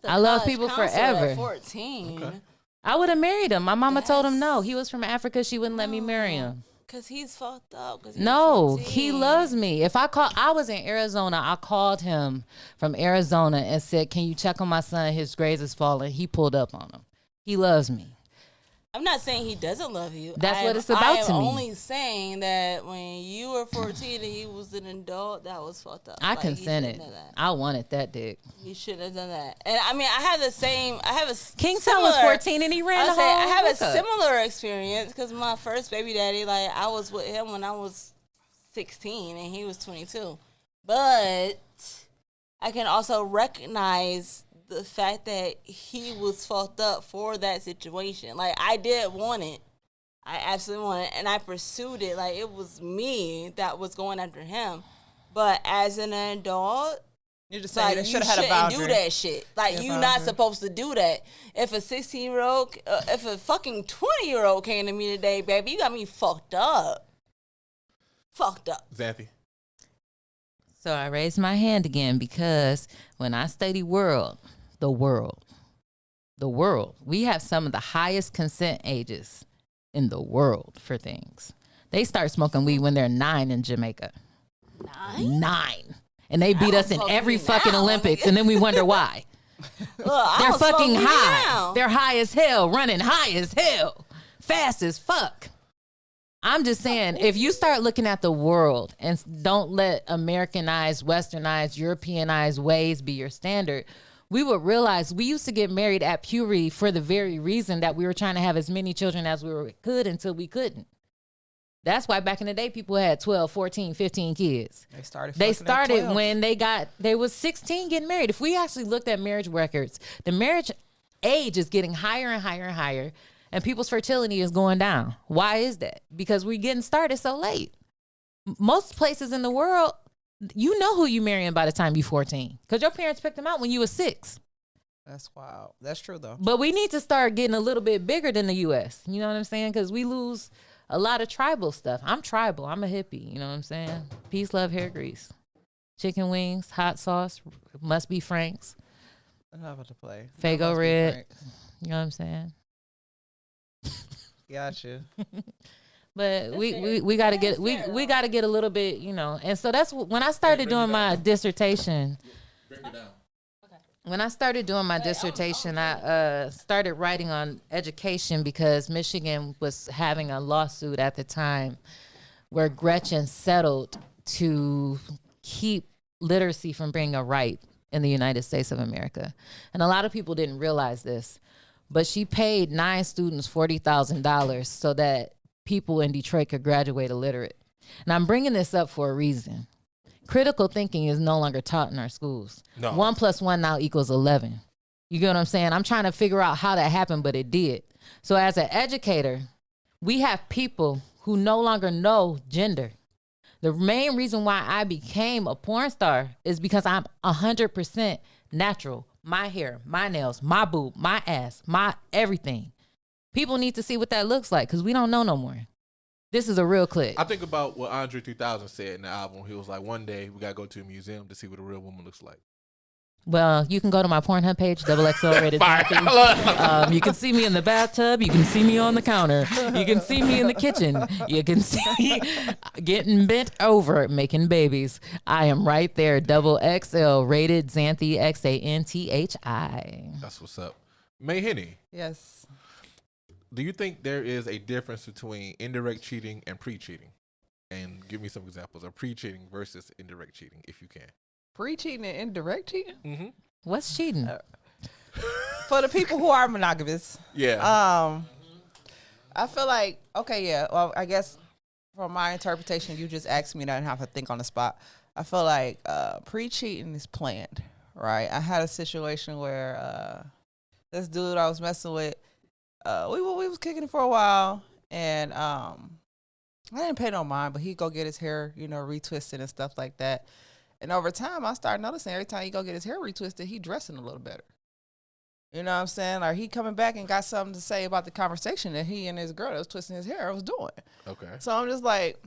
I love people forever.
At 14.
Okay.
I would have married him. My mama told him no. He was from Africa. She wouldn't let me marry him.
Because he's fucked up.
No, he loves me. I was in Arizona. I called him from Arizona and said, can you check on my son? His grades is falling. He pulled up on him. He loves me.
I'm not saying he doesn't love you.
That's what it's about to me.
I'm only saying that when you were 14 and he was an adult, that was fucked up.
I consented. I wanted that dick.
You shouldn't have done that. And I mean, I have a
King Tom was 14 and he ran the whole
I have a
hookup.
similar experience because my first baby daddy, like, I was with him when I was 16 and he was 22. But I can also recognize the fact that he was fucked up for that situation. Like, I did want it. I absolutely wanted it. And I pursued it. Like, it was me that was going after him. But as an adult,
You just
like,
say you should have had a boundary.
do that shit. Like, you're not supposed to do that. If a 16-year-old, if a fucking 20-year-old came to me today, baby, you got me fucked up. Fucked up.
Xanthi.
So I raised my hand again because when I study the world, we have some of the highest consent ages in the world for things. They start smoking weed when they're 9 in Jamaica. 9. And they beat us in every fucking Olympics, and then we wonder why. They're fucking high. They're high as hell, running high as hell, fast as fuck. I'm just saying, if you start looking at the world and don't let Americanized, Westernized, Europeanized ways be your standard, we would realize we used to get married at puberty for the very reason that we were trying to have as many children as we could until we couldn't. That's why back in the day, people had 12, 14, 15 kids. They started when they was 16 getting married. If we actually looked at marriage records, the marriage age is getting higher and higher and higher, and people's fertility is going down. Why is that? Because we're getting started so late. Most places in the world, you know who you marrying by the time you're 14 because your parents picked them out when you were 6.
That's wild. That's true, though.
But we need to start getting a little bit bigger than the U.S. You know what I'm saying? Because we lose a lot of tribal stuff. I'm tribal. I'm a hippie. You know what I'm saying? Peace, love, hair grease. Chicken wings, hot sauce, must be Frank's.
Enough to play.
Fago red. You know what I'm saying?
Gotcha.
But we gotta get we gotta get a little bit, you know. And so that's when I started doing my dissertation.
Break it down.
When I started doing my dissertation, I started writing on education because Michigan was having a lawsuit at the time where Gretchen settled to keep literacy from being a right in the United States of America. And a lot of people didn't realize this, but she paid 9 students $40,000 so that people in Detroit could graduate illiterate. And I'm bringing this up for a reason. Critical thinking is no longer taught in our schools.
No.
1 + 1 now equals 11. You get what I'm saying? I'm trying to figure out how that happened, but it did. So as an educator, we have people who no longer know gender. The main reason why I became a porn star is because I'm 100% natural. My hair, my nails, my boob, my ass, my everything. People need to see what that looks like because we don't know no more. This is a real clip.
I think about what Andre 3000 said in the album. He was like, one day we got to go to a museum to see what a real woman looks like.
Well, you can go to my Pornhub page, XXLRatedXanthi. You can see me in the bathtub. You can see me on the counter. You can see me in the kitchen. You can see me getting bent over making babies. I am right there. XXLRatedXanthi, XANTHI.
That's what's up. May Henny.
Yes.
Do you think there is a difference between indirect cheating and pre-cheating? And give me some examples of pre-cheating versus indirect cheating, if you can.
Pre-cheating and indirect cheating?
Mm-hmm.
What's cheating?
For the people who are monogamous.
Yeah.
I feel like, okay, yeah. Well, I guess from my interpretation, you just asked me that and have to think on the spot. I feel like pre-cheating is planned, right? I had a situation where this dude I was messing with, we was kicking it for a while, and I didn't pay no mind, but he'd go get his hair, retwisted and stuff like that. And over time, I started noticing every time he go get his hair retwisted, he dressing a little better. You know what I'm saying? Like, he coming back and got something to say about the conversation that he and his girl that was twisting his hair was doing.
Okay.
So I'm just like,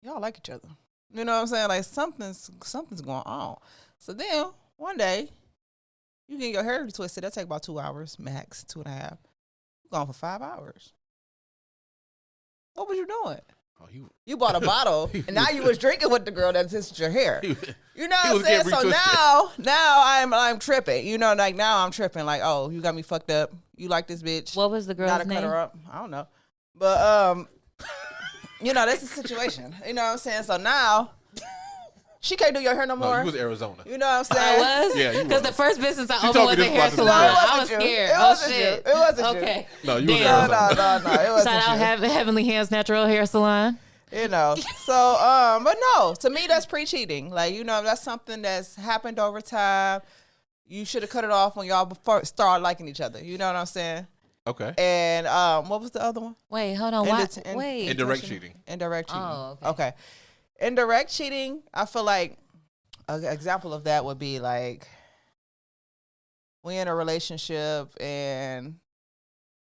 y'all like each other. You know what I'm saying? Like, something's going on. So then, one day, you get your hair twisted. That take about 2 hours, max, 2.5. You're gone for 5 hours. What was you doing?
Oh,
you bought a bottle, and now you was drinking with the girl that twisted your hair. You know what I'm saying? So now I'm tripping. Like, now I'm tripping. Like, oh, you got me fucked up. You like this bitch.
What was the girl's
Gotta
name?
cut her up. I don't know. But, that's the situation. You know what I'm saying? So now, she can't do your hair no more.
No, you was Arizona.
You know what I'm saying?
I was?
Yeah, you
Because
was.
the first business I
She
opened
told
was
me
a
this
hair
about the
salon.
girl.
I was scared.
It wasn't you.
Shit.
It wasn't you.
Okay.
No, you was
Damn.
Arizona.
No, it wasn't
Shout out
you.
Heavenly Hands Natural Hair Salon.
So, but no, to me, that's pre-cheating. Like, that's something that's happened over time. You should have cut it off when y'all started liking each other. You know what I'm saying?
Okay.
And what was the other one?
Wait, hold on. Wait.
Indirect cheating.
Indirect cheating.
Oh,
okay. Indirect cheating, I feel like an example of that would be like, we in a relationship and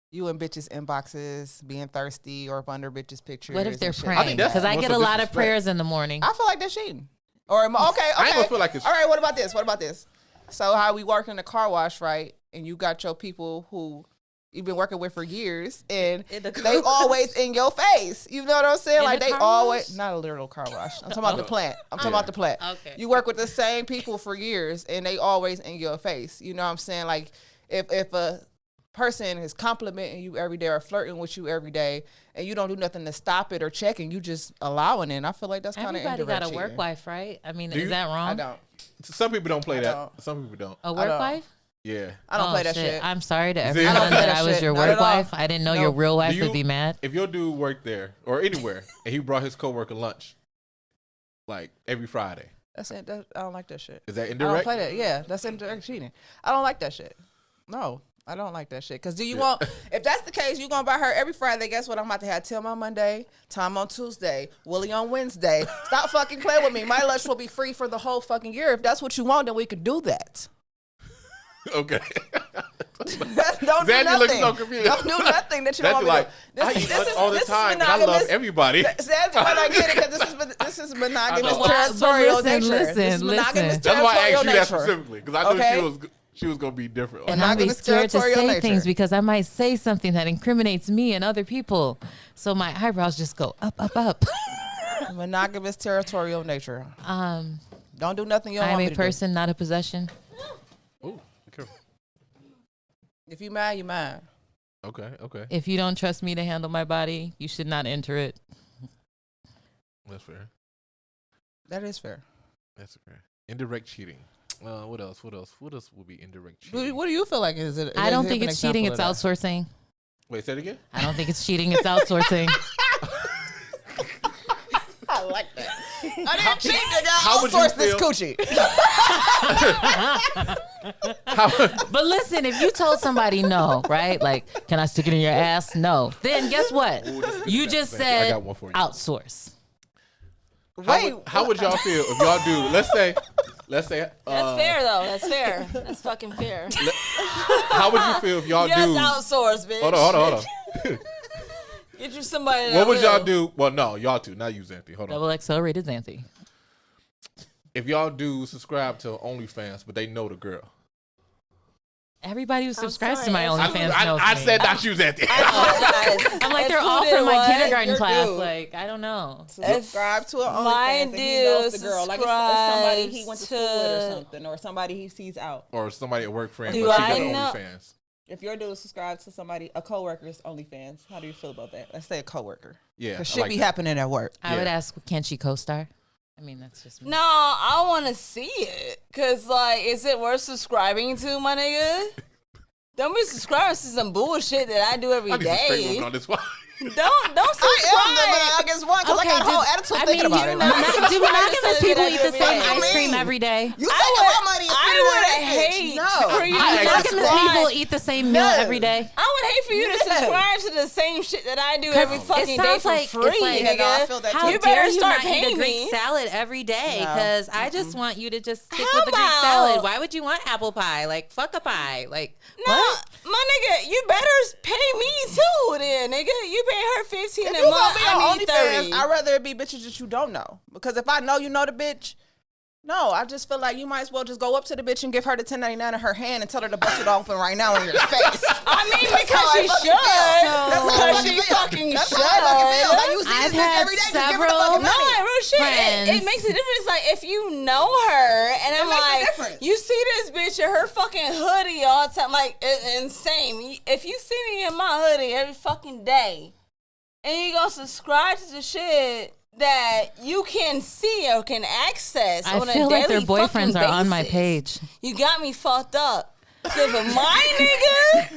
you in bitches' inboxes being thirsty or up under bitches' pictures.
What if they're
and shit.
praying? Because I get a lot of prayers in the morning.
I feel like that's cheating. Or okay.
I ain't gonna feel like it's.
All right, what about this? So how we work in the car wash, right? And you got your people who you've been working with for years, and they always in your face. You know what I'm saying? Like, they always, not a literal car wash. I'm talking about the plant.
Okay.
You work with the same people for years, and they always in your face. You know what I'm saying? Like, if a person is complimenting you every day or flirting with you every day, and you don't do nothing to stop it or checking, you just allowing it. And I feel like that's kind of indirect cheating.
Everybody got a work wife, right? I mean, is that wrong?
I don't.
Some people don't play that. Some people don't.
A work wife?
Yeah.
I don't play that shit.
I'm sorry to
See,
everyone
I don't
that
play
I
that
was
shit.
your
Not
work
at all.
wife. I didn't know your real wife would be mad.
If your dude worked there or anywhere and he brought his coworker lunch, like every Friday,
I don't like that shit.
is that
I
indirect?
don't play that. Yeah, that's indirect cheating. I don't like that shit. No, I don't like that shit. Because do you want, if that's the case, you going to buy her every Friday. Guess what? I'm about to have Tim on Monday, Tom on Tuesday, Willie on Wednesday. Stop fucking playing with me. My lunch will be free for the whole fucking year. If that's what you want, then we could do that.
Okay.
Don't do
Xanthi
nothing.
looks so confused.
Don't do nothing that you don't want me
like,
to do.
I eat all the time, and I love everybody.
That's why I get it, because this is monogamous
I know.
territorial nature.
Listen.
This is monogamous
That's why I asked you that
nature.
specifically, because I knew she was gonna be different.
And I'd be
Monogamous
scared to
territorial
say
nature.
things because I might say something that incriminates me and other people. So my eyebrows just go up, up, up.
Monogamous territorial nature. Don't do nothing you don't
I'm
want me
a
to
person, not a possession.
Ooh, be careful.
do. If you mad, you mad.
Okay.
If you don't trust me to handle my body, you should not enter it.
That's fair.
That is fair.
That's fair. Indirect cheating. What else? What else would be indirect cheating?
What do you feel like? Is it?
I don't think it's cheating. It's outsourcing.
Wait, say it again.
I don't think it's cheating. It's outsourcing.
I like that. I didn't cheat, nigga.
How would you
Outsource this
feel?
coochie.
But listen, if you told somebody no, right? Like, can I stick it in your ass? No. Then guess what? You just
I
said
got one for you.
outsource.
How would y'all feel if y'all do? Let's say.
That's fair though. That's fair. That's fucking fair.
How would you feel if y'all
Yes,
do?
outsource, bitch.
Hold on.
Get you somebody.
What would y'all do? Well, no, y'all two, not you, Xanthi. Hold on.
XXLRatedXanthi.
if y'all do subscribe to OnlyFans, but they know the girl.
Everybody who subscribes to
sorry,
my OnlyFans knows
I
me.
said not you, Xanthi.
I'm like, they're all from my kindergarten class. Like, I don't know.
Subscribe to an
My
OnlyFans and he knows the
dude
girl. Like it's somebody he went to school with or
subscribes
something, or somebody he sees out.
Or somebody at work friend,
Do
but she
I
got
know-
OnlyFans.
If your dude subscribes to somebody, a coworker's OnlyFans, how do you feel about that? Let's say a coworker.
Yeah,
Because
I
shit
like
be
that.
happening at work.
I would ask, can she co-star? I mean, that's just me.
No, I want to see it. Cause like, is it worth subscribing to, my nigga? Don't be subscribing to some bullshit that I do every
I need some straight
day.
women on this one.
Don't subscribe.
I guess one because I got a whole attitude thinking about it. Like,
Do monogamous people eat the same
What you
ice cream
mean?
every day?
you taking my money and spending it on
I
this
would
bitch.
hate
No.
for you to
Monogamous
subscribe.
people eat the same meal every day.
I would hate for you to subscribe to the same shit that I do every fucking day
sounds
for
like-
free,
it's like-
nigga.
Yeah, no, I feel that
How
too.
You
dare
better
you
start
not eat a
paying
Greek
me.
salad every day?
No.
Because I just want you to just stick
How
with the Greek
about-
salad. Why would you want apple pie? Like, fuck a pie. Like,
No,
what?
my nigga, you better pay me too, then, nigga. You pay her 15
If
a
you gonna
month,
be
I
on
need
OnlyFans,
30.
I'd rather it be bitches that you don't know. Because if I know you know the bitch, no, I just feel like you might as well just go up to the bitch and give her the $10.99 in her hand and tell her to bust it open right now in your face.
I mean,
That's
because
how I
she
fucking
should.
feel. That's how I
Because
fucking
she
feel.
fucking
That's
should.
how I fucking feel. Like you see
I've
this bitch
had
every day, just give her the
several-
fucking
No,
money.
like, real shit. It
Friends.
makes a difference. Like, if you know her, and I'm
makes a
like,
difference.
you see this bitch in her fucking hoodie all the time, like, it's insane. If you see me in my hoodie every fucking day, and you gonna subscribe to the shit that you can see or can access
I
on a
feel like their
daily
boyfriends
fucking
are on my
basis,
page.
You got me fucked up. So if my nigga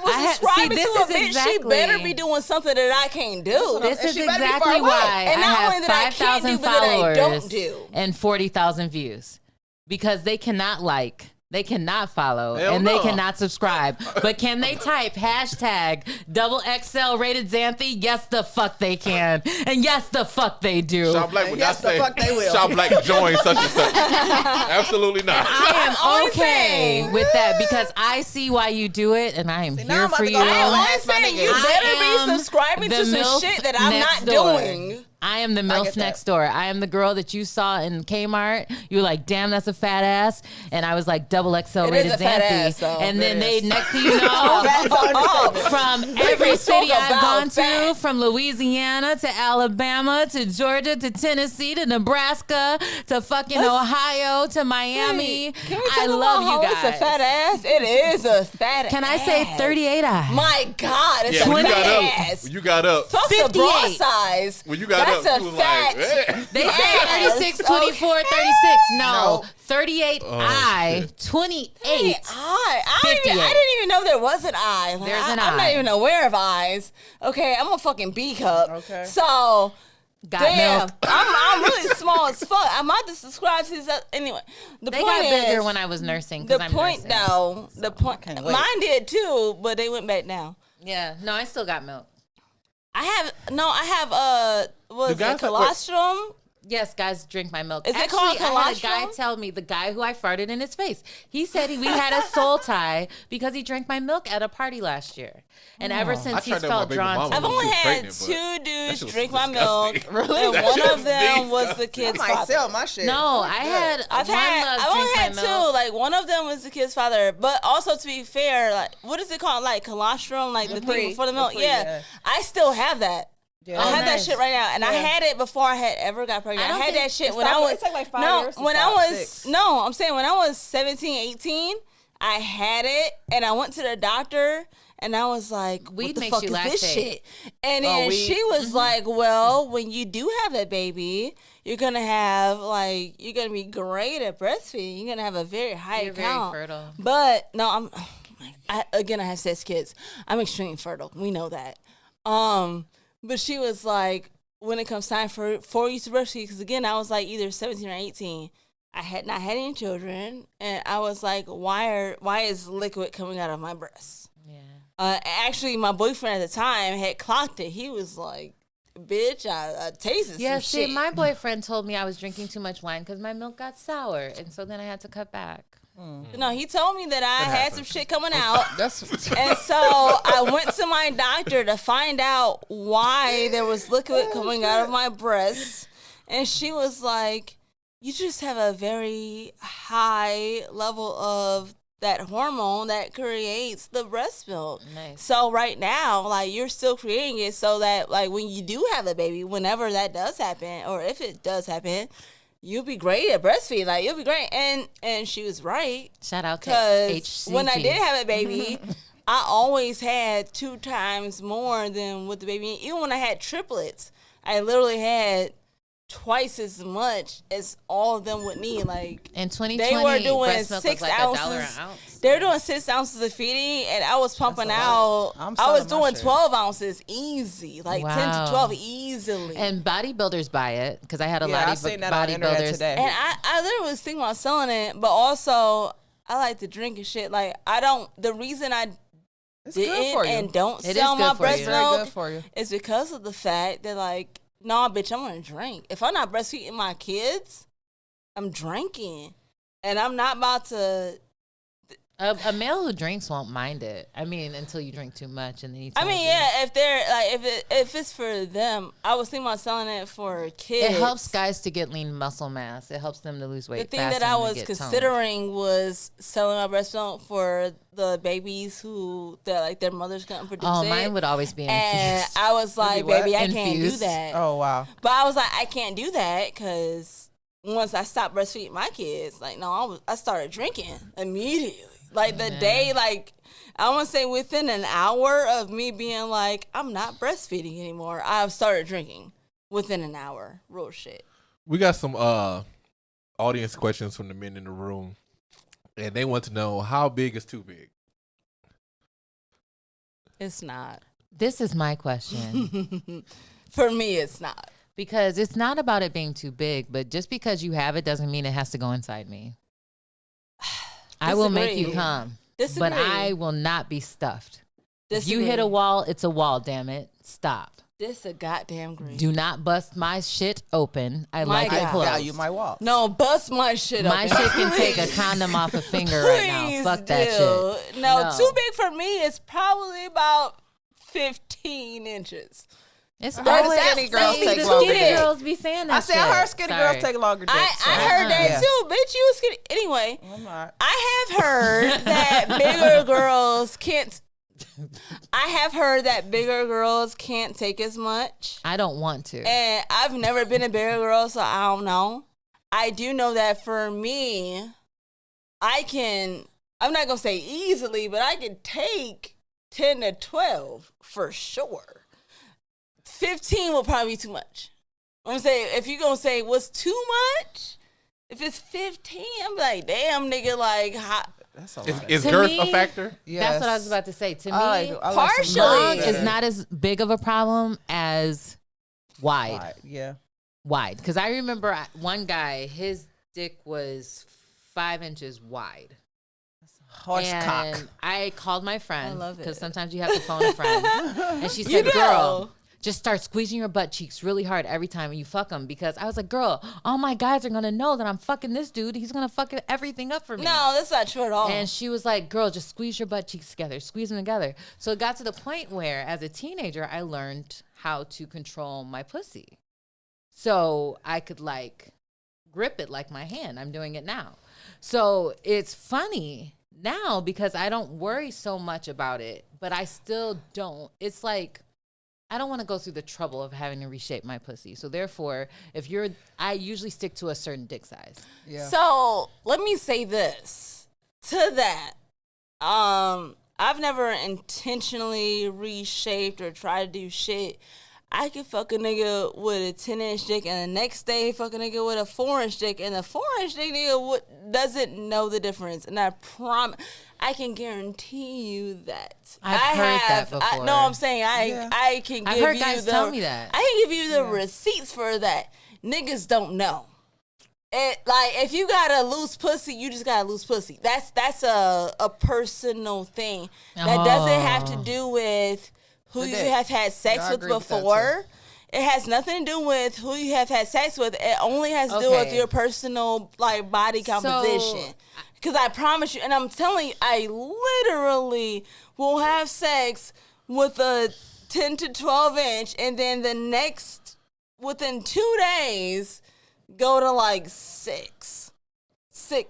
was
I ha-
subscribing
see, this
to a
is
bitch, she
exactly-
better be doing something that I can't do.
This
And
is
she better be far
exactly
away.
why
And
I
not only
have
that I can't
5,000
do, but that I
followers
don't do.
and 40,000 views. Because they cannot like, they cannot follow,
Hell
and they
no.
cannot subscribe. But can they type hashtag XXLRatedXanthi? Yes, the fuck they can. And yes, the fuck they do.
Shah Black would
Yes,
not
the
say
fuck they will.
Shah Black join such and such. Absolutely not.
I am
only
okay
saying-
with that because I see why you do it, and I am
now
here
I'm about
for
to
you.
go
I'm
home.
only
Ask my
saying
nigga.
you
I
better
am
be subscribing
the
to some
MILF
shit that I'm
next
not
door.
doing.
I am the
I
MILF
get that.
next door. I am the girl that you saw in Kmart. You were like, damn, that's a fat ass. And I was like, XXL
It
rated
is a fat
Xanthi.
ass, though.
And then
It
they,
is.
next thing you know, from every
can
city
talk
I've
about
gone to,
fat.
from Louisiana to Alabama to Georgia to Tennessee to Nebraska to fucking Ohio to Miami.
Can we talk
I love
about
you
how
guys.
It's a fat ass. It is a fat ass.
Can I say 38 eyes?
My God, it's
Yeah,
a
when you
fat
got up,
ass.
when you got up,
Fuck the bra
58.
size.
when you got
That's
up,
a
she was
fat.
like, eh.
They say
Yes.
36, 24, 36. No,
No.
38
Oh,
I,
shit.
28.
I
58.
didn't even know there was an eye. Like,
There's an
I'm not
eye.
even aware of eyes. Okay, I'm a fucking B cup.
Okay.
So,
Got
damn,
milk.
I'm really small as fuck. I might just subscribe to this. Anyway, the
They
point
got
is,
bigger when I was nursing. 'cause
the
I'm
point
nursing.
though, the point,
can't wait.
mine did too, but they went back down.
Yeah, no, I still got milk.
I have what is
Do guys
it,
have-
colostrum?
Yes, guys drink my milk.
Is it
Actually,
called
I had a guy
colostrum?
tell me, the guy who I farted in his face. He said we had a soul tie because he drank my milk at a party last year. And ever
I
since
tried
he's
that with my
felt
baby
drawn
mama.
to
I've
She
me.
only
was
had
pregnant, but
two
that
dudes
shit was
drink my
disgusting.
milk.
Really?
And
That
one
shit
of
was
them was the
disgusting.
I
kid's
might
father.
sell my shit.
No, I had
I've
one love
only
drink
had
my
two.
milk.
Like one of them was the kid's father, but also to be fair, like what is it called? Like colostrum, like the
Pre,
thing before the milk.
pre,
yeah.
yeah.
I still have that.
Yeah.
I have
nice.
that shit right now, and I
Yeah.
had it before I had ever got pregnant.
I
I,
don't
had
think
that shit
it's
when I
not-
was
it's like 5
no,
years to
when I
stop,
was
6.
no, I'm saying when I was 17, 18, I had it, and I went to the doctor. And I was like,
Weed
what the
makes
fuck
you
is this
lactate.
shit? And then
weed.
she was like, well, when you do have that baby, you're going to have, like, you're going to be great at breastfeeding. You're going to have a very high
You're very
count.
fertile.
But, no, I have 6 kids. I'm extremely fertile. We know that. But she was like, when it comes time for you to breastfeed, because, again, I was, like, either 17 or 18. I had not had any children. And I was like, why is liquid coming out of my breasts?
Yeah.
Actually, my boyfriend at the time had clocked it. He was like, bitch, I tasted
Yeah,
some
see,
shit.
my boyfriend told me I was drinking too much wine because my milk got sour. And so then I had to cut back.
No, he told me that I had some shit coming out.
That's
And so I went to my doctor to find out why there was liquid coming out of my breasts. And she was like, you just have a very high level of that hormone that creates the breast milk.
Nice.
So right now, like, you're still creating it so that, like, when you do have a baby, whenever that does happen, or if it does happen, you'll be great at breastfeeding. Like, you'll be great. And she was right.
Shout out to
Because
HCG.
when I did have a baby, I always had 2 times more than with the baby. Even when I had triplets, I literally had twice as much as all of them would need. Like,
in 2020,
they were doing
breast milk
6
was like
ounces.
$1 an ounce.
They were doing 6 ounces of feeding, and I was pumping out.
I'm
I was
selling my
doing
shit.
12 ounces easy, like 10
Wow.
to 12 easily.
And bodybuilders buy it because I had a
Yeah,
lot
I
of
seen that on the internet
bodybuilders.
today.
And I literally was thinking about selling it, but also I like to drink and shit. Like, I don't. The reason I
It's good
didn't
for you.
and don't
It
sell
is
my
good for
breast
you.
Very
milk
good for you.
is because of the fact that, like, nah, bitch, I'm gonna drink. If I'm not breastfeeding my kids, I'm drinking, and I'm not about to.
A male who drinks won't mind it. I mean, until you drink too much, and then you.
I mean, yeah, if they're like, if it's for them, I was thinking about selling it for kids.
It helps guys to get lean muscle mass. It helps them to lose weight.
The thing
faster
that I
and to
was
get toned.
considering was selling my breast milk for the babies who that like their mothers couldn't produce
Oh,
it.
mine would always be
And
infused.
I was like,
what?
baby, I can't do
Infused?
that.
Oh wow.
But I was like, I can't do that because once I stopped breastfeeding my kids, like, no, I started drinking immediately. Like, the day, like, I want to say within an hour of me being like, I'm not breastfeeding anymore, I've started drinking within an hour. Real shit.
We got some audience questions from the men in the room, and they want to know how big is too big.
It's not.
This is my question.
For me, it's not.
Because it's not about it being too big, but just because you have it doesn't mean it has to go inside me. I will make you
Disagree.
come,
Disagree.
but I will not be stuffed. If you
Disagree.
hit a wall, it's a wall, damn it. Stop.
This a goddamn green.
Do not bust my shit open. I
My
like it
God.
I
closed.
value my walk.
No, bust my shit up.
My shit can take a condom off a finger right now. Fuck that shit.
No, too big for me is probably about 15 inches.
It's
heard
always
skinny girls
see,
take
the
longer
skinny
than-
girls be saying that
I said I
shit.
heard skinny
Sorry.
girls take longer dicks.
I heard that
Yeah.
too, bitch. You was skinny. Anyway,
I'm not.
I have heard that bigger girls can't. I have heard that bigger girls can't take as much.
I don't want to.
And I've never been a bigger girl, so I don't know. I do know that for me, I'm not going to say easily, but I can take 10 to 12 for sure. 15 will probably be too much. I'm going to say, if you're going to say what's too much, if it's 15, I'm like, damn, nigga, like, hot.
That's a
Is,
lot.
is
To
girth
me,
a factor?
That's what I was about to say. To me,
I like some
partially.
long
girls
is
that
not as big of a problem as wide.
wide. Yeah.
Wide. Because I remember one guy, his dick was 5 inches wide.
Horse cock.
And I called my friend.
I love
because
it.
sometimes you have to phone a friend. And she
You
said,
know.
girl, just start squeezing your butt cheeks really hard every time you fuck him. Because I was like, girl, all my guys are going to know that I'm fucking this dude. He's going to fuck everything up for me.
No, that's not true at all.
And she was like, girl, just squeeze your butt cheeks together. Squeeze them together. So it got to the point where, as a teenager, I learned how to control my pussy. So I could, like, grip it like my hand. I'm doing it now. So it's funny now because I don't worry so much about it, but I still don't. It's like, I don't want to go through the trouble of having to reshape my pussy. So therefore, I usually stick to a certain dick size.
Yeah.
So let me say this to that. I've never intentionally reshaped or tried to do shit. I could fuck a nigga with a 10-inch dick and the next day fuck a nigga with a 4-inch dick, and the 4-inch dick nigga doesn't know the difference. And I promise, I can guarantee you that.
I've heard that before.
No, I'm saying
Yeah.
I can give
I've heard
you
guys
the,
tell me that.
I can give you the receipts for that. Niggas don't know. It, like, if you got a loose pussy, you just got a loose pussy. That's a personal thing. That doesn't have to do with who
The
you
dick.
have had sex
Yeah, I
with
agree with that,
before. It has nothing to do with who you have had sex with. It only has to do with
Okay.
your personal, like, body composition. Because I promise you, and I'm telling you, I literally will have sex with a 10 to 12 inch, and then the next within 2 days go to like 6,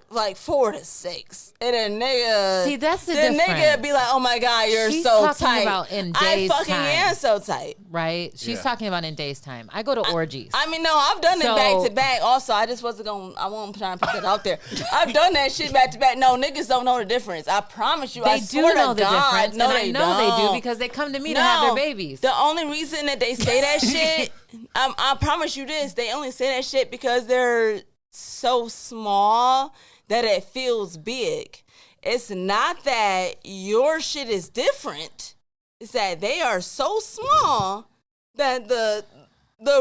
like 4 to 6, and then nigga.
See, that's the
then
difference.
nigga be like, oh my god, you're
She's
so
talking
tight.
about in
I
days
fucking
time.
am so tight.
Right? She's talking about in days time. I go to orgies.
I mean, no, I've done
So-
it back to back. Also, I just wasn't going. I wasn't trying to put that out there. I've done that shit back to back. No, niggas don't know the difference. I promise you.
They
I
do
swear
know
to
the
God,
difference,
no,
and I
they
know they do
don't.
because they come to me to have their babies.
The only reason that they say that shit, I promise you this, they only say that shit because they're so small that it feels big. It's not that your shit is different. It's that they are so small that the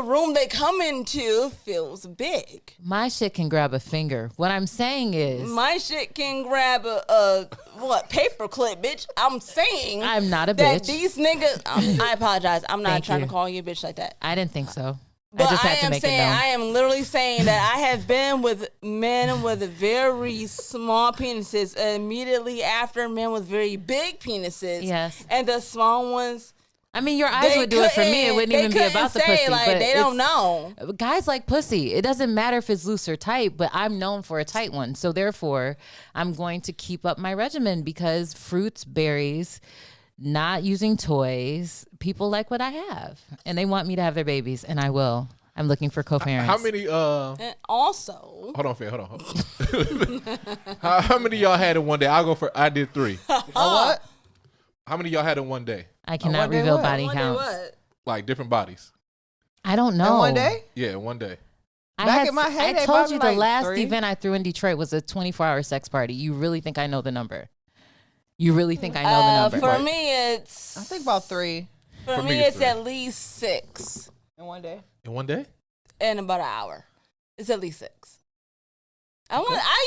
room they come into feels big.
My shit can grab a finger. What I'm saying is,
My shit can grab a paper clip, bitch. I'm saying
I'm not a
that
bitch.
these niggas. I apologize. I'm not
Thank
trying
you.
to call you a bitch like that.
I didn't think so.
But
I just had to
am
make
saying,
it known.
I am literally saying that I have been with men with very small penises immediately after men with very big penises.
Yes.
And the small ones.
I mean, your eyes would do it for me. It wouldn't even be about the pussy.
Like,
but
they don't know.
Guys like pussy. It doesn't matter if it's loose or tight, but I'm known for a tight one. So therefore, I'm going to keep up my regimen because fruits, berries, not using toys, people like what I have. And they want me to have their babies, and I will. I'm looking for co-parents.
How many?
And also.
Hold on, Faye. Hold on. how many of y'all had in one day? I'll go for. I did 3.
What?
How many of y'all had in one day?
I cannot
one day
reveal
what?
body
Wonder
counts.
what?
Like different bodies.
I don't know.
In one day?
Yeah, in one day.
Back in my head,
I
they
told
probably
you the
like
last
3.
event I threw in Detroit was a 24-hour sex party. You really think I know the number? You really think I know the number?
For me, it's.
I think about 3
For me, it's at least 6
in one day.
In one day?
in about an hour. It's at least 6. I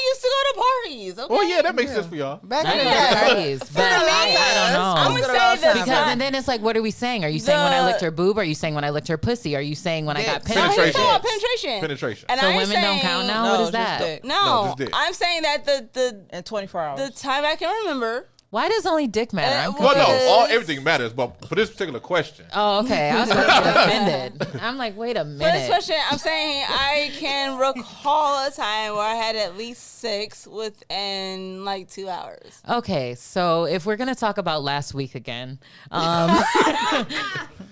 used to go to parties. Okay?
Oh yeah, that makes sense for y'all.
Back
I
in the
know
day.
parties, but I don't know.
I'm
Good
gonna
old
say that
times.
Because and then it's like, what are we saying? Are you saying when I licked her boob? Are you saying when I licked her pussy? Are you saying when I got
Dicks.
No, he's
penetrated?
talking about penetration.
Penetration.
And
So
I ain't
women don't
saying-
count now?
No,
What is
just
that?
dick.
No,
No,
just dick.
I'm saying that
In 24 hours.
the time I can remember.
Why does only dick matter? I'm
Well, no,
confused.
everything matters, but for this particular question,
Oh, okay. I was about to get offended. I'm like, wait a
For this
minute.
question, I'm saying I can recall a time where I had at least 6 within like 2 hours.
Okay, so if we're gonna talk about last week again,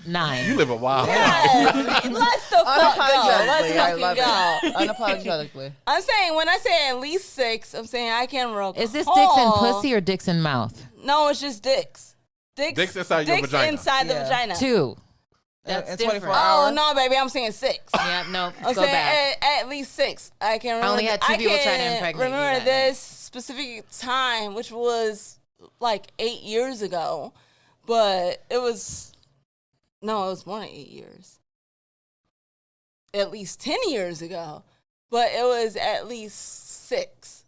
9.
you live a wild life.
Yes, let's the fuck go. Let's
I love
fucking go.
it. Unapologetically.
I'm saying when I say at least 6, I'm saying I can recall.
Is this dicks in pussy or dicks in mouth?
No, it's just dicks.
Dicks inside your vagina.
Inside the
Yeah.
vagina.
2. That's
in
different.
24
Oh
hours.
no, baby, I'm saying 6.
Yeah, no,
I'm
go
saying
back.
at least 6. I can remember.
only had 2 people try to impregnate me
remember
that
this specific time, which was like 8 years ago, but it was it was more than 8 years. At least 10 years ago, but it was at least 6.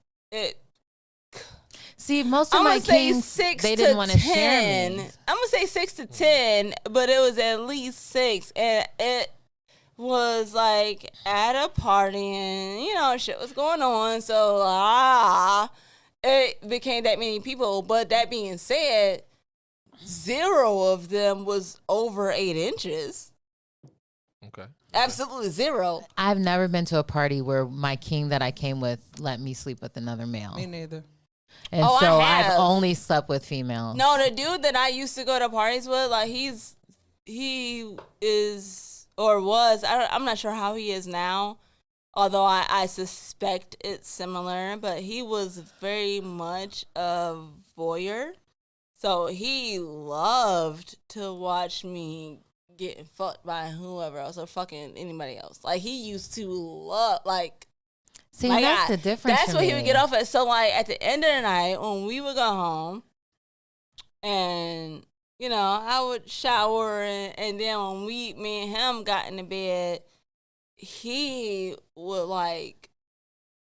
See, most of
I'm
my
gonna say
kings,
6
they
to
didn't want to
10.
share me.
I'm gonna say 6 to 10, but it was at least 6, and it was like at a party, and shit was going on. So it became that many people. But that being said, 0 of them was over 8 inches.
Okay.
Absolutely 0.
I've never been to a party where my king that I came with let me sleep with another male.
Me neither.
And
Oh, I
so
have.
I've only slept with females.
No, the dude that I used to go to parties with, like he is or was. I'm not sure how he is now, although I suspect it's similar. But he was very much a voyeur, so he loved to watch me getting fucked by whoever else or fucking anybody else. Like he used to love
See,
my
that's
God,
the difference.
that's
for
what he
me.
would get off at. So like at the end of the night when we would go home and I would shower and then when me and him got into bed, he would like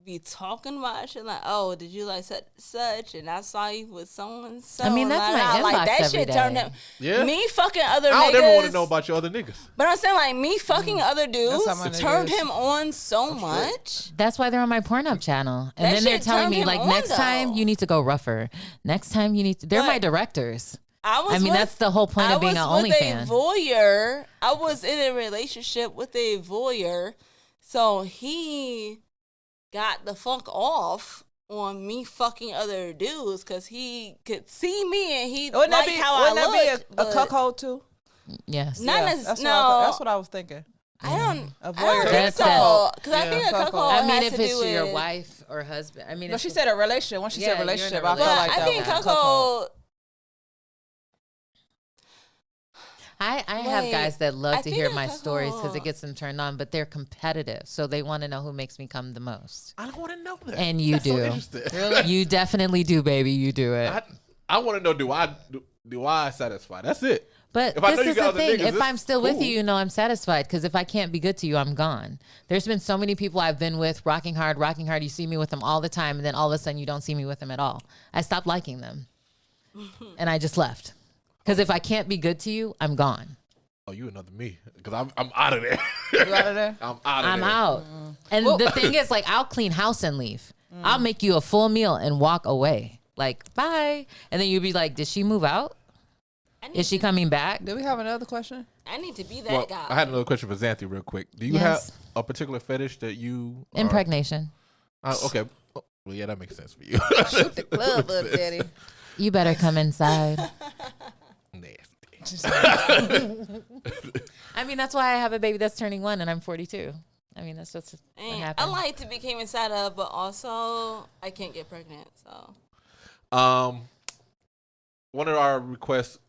be talking about shit like, oh, did you like such and I saw you with someone so.
I mean, that's my
like
inbox
that
every
shit turned
day.
him.
Yeah.
Me fucking other
I
niggas.
don't ever want to know about your other niggas.
But I'm saying like me fucking other dudes
how my nigga
turned
is.
him on so much.
That's why they're on my Pornhub channel. And
That
then they're
shit
telling
turned
me,
him
like,
on,
next time
though.
you need to go rougher. Next time you need to. They're my
But-
directors. That's the whole point of being an OnlyFans.
Voyeur. I was in a relationship with a voyeur, so he got the fuck off on me fucking other dudes because he could see me and he liked how I looked.
Wouldn't that be a cuckold too?
Yes.
That's what I was thinking.
I don't
think
so. Because I think a cuckold has
if
to
it's
do with
your wife or husband.
No, she said a relationship. When she said relationship, I felt like that.
I think cuckold.
I have guys that love to hear my stories because it gets them turned on, but they're competitive, so they want to know who makes me come the most.
I don't want to know that.
And you do. Really? You definitely do, baby. You do it.
I want to know, do I satisfy? That's it.
But this is the thing. If I'm still with you, you know I'm satisfied. Because if I can't be good to you, I'm gone. There's been so many people I've been with, rocking hard. You see me with them all the time, and then all of a sudden you don't see me with them at all. I stopped liking them, and I just left. Because if I can't be good to you, I'm gone.
Oh, you another me? Because I'm out of there.
You out of there?
I'm
out. And the thing is, like, I'll clean house and leave. I'll make you a full meal and walk away. Like, bye. And then you'll be like, did she move out? Is she coming back?
Do we have another question?
I need to be that guy.
I had another question for Xanthi real quick. Do you have a particular fetish that you...
Impregnation.
Okay. Well, yeah, that makes sense for you.
Shoot the club up, Daddy.
You better come inside.
Nasty.
I mean, that's why I have a baby that's turning 1 and I'm 42. I mean, that's just what happened.
I like to be came inside of, but also I can't get pregnant, so...
One of our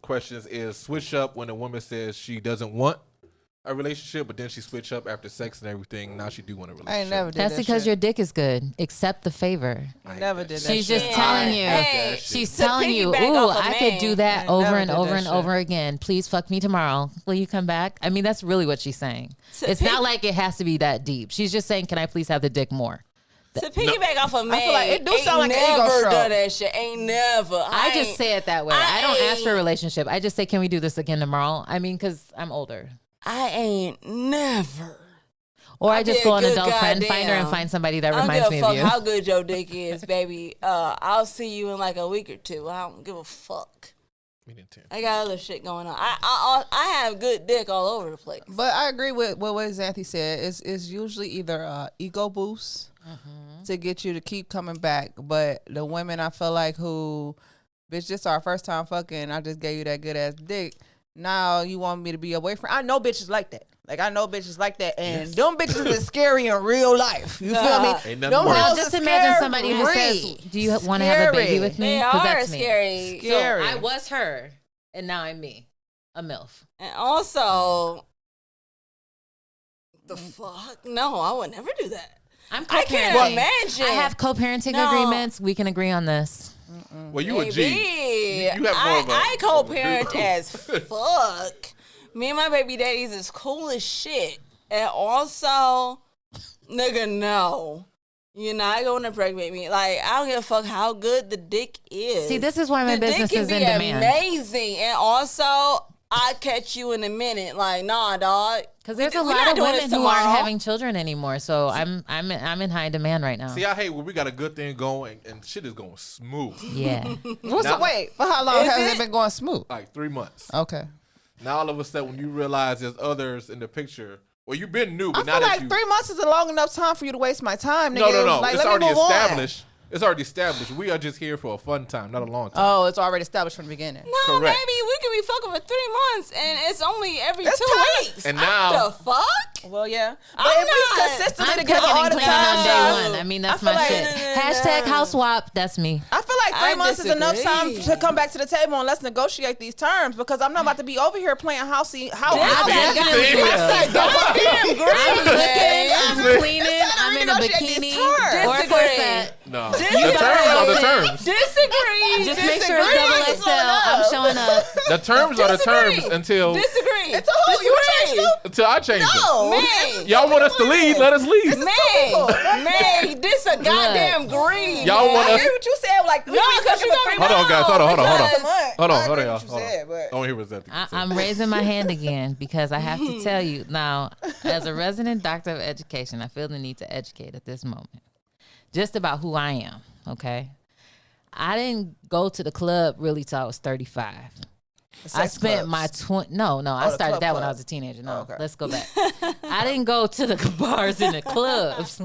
questions is switch up when a woman says she doesn't want a relationship, but then she switch up after sex and everything. Now she do want a relationship.
I ain't never did
That's
that
because
shit.
your dick is good. Accept the favor.
I never did that.
She's
shit.
just telling you. She's telling you, ooh, I could do that over and over and over again. Please fuck me tomorrow. Will you come back? I mean, that's really what she's saying. It's not like it has to be that deep. She's just saying, can I please have the dick more?
To piggyback off of Meg,
I feel like it do sound like an ego
never
stroke.
done that shit. Ain't never.
I just say it that way. I don't ask for a relationship. I just say, can we do this again tomorrow? I mean, because I'm older.
I ain't never.
Or I just go on Adult Friend Finder and find somebody that reminds me of you.
I don't give a fuck how good your dick is, baby. I'll see you in like a week or two. I don't give a fuck. I got other shit going on. I have good dick all over the place.
But I agree with what Xanthi said. It's usually either ego boost to get you to keep coming back. But the women I feel like who, bitch, this is our first time fucking, I just gave you that good ass dick. Now you want me to be your boyfriend? I know bitches like that. Like, I know bitches like that. And them bitches is scary in real life. You feel me?
Ain't nothing worse.
Now, just imagine somebody who says, do you want to have a baby with me?
They are
that's
scary.
Me. So I was her, and now I'm me. A MILF.
And also, the fuck? No, I would never do that. I can't imagine.
I have co-parenting agreements. We can agree on this.
Well, you a G. You have more of a...
I co-parent as fuck. Me and my baby daddies is cool as shit. And also, nigga, no. You're not going to impregnate me. Like, I don't give a fuck how good the dick is.
See, this is why my business is in demand.
Amazing. And also, I'll catch you in a minute. Like, nah, dog.
Because there's a lot of women who aren't having children anymore. So I'm in high demand right now.
See, I hate when we got a good thing going and shit is going smooth.
Yeah.
Wait, for how long has it been going smooth?
Like 3 months.
Okay.
Now all of a sudden when you realize there's others in the picture, well, you've been new, but
I feel like 3 months is a long enough time for you to waste my time, nigga.
No.
Like,
it's already established. It's already established. We are just here for a fun time, not a long time.
Oh, it's already established from the beginning.
No,
Correct.
baby, we can be fucking for 3 months, and it's only every 2 weeks.
And now,
the fuck?
Well, yeah. But
I'm
if we consistently
I'm
together all the
cooking on
time,
day 1. I mean, that's my
like,
shit. Hashtag house swap. That's me.
I feel like 3 months is enough time to come back to the table and let's negotiate these terms because I'm not about to be over here playing housey.
I'm cleaning. I'm in a bikini or a corset.
No. The terms are the terms.
Disagree.
Just make sure it's XXL. I'm showing up.
The terms are the terms until
It's
a whole you change them?
until I change them.
Man.
Y'all want us to lead? Let us lead.
Man, this a goddamn green.
Y'all want
I
us?
hear what you said. Like,
No, because you got
Hold on, guys. Hold on,
Hold
y'all.
Hold on.
Don't hear what that.
I'm raising my hand again because I have to tell you now, as a resident doctor of education, I feel the need to educate at this moment just about who I am. Okay, I didn't go to the club really till I was 35. I spent
clubs.
I started that when I
club.
was a teenager. No,
Oh, okay.
let's go back. I didn't go to the bars and the clubs.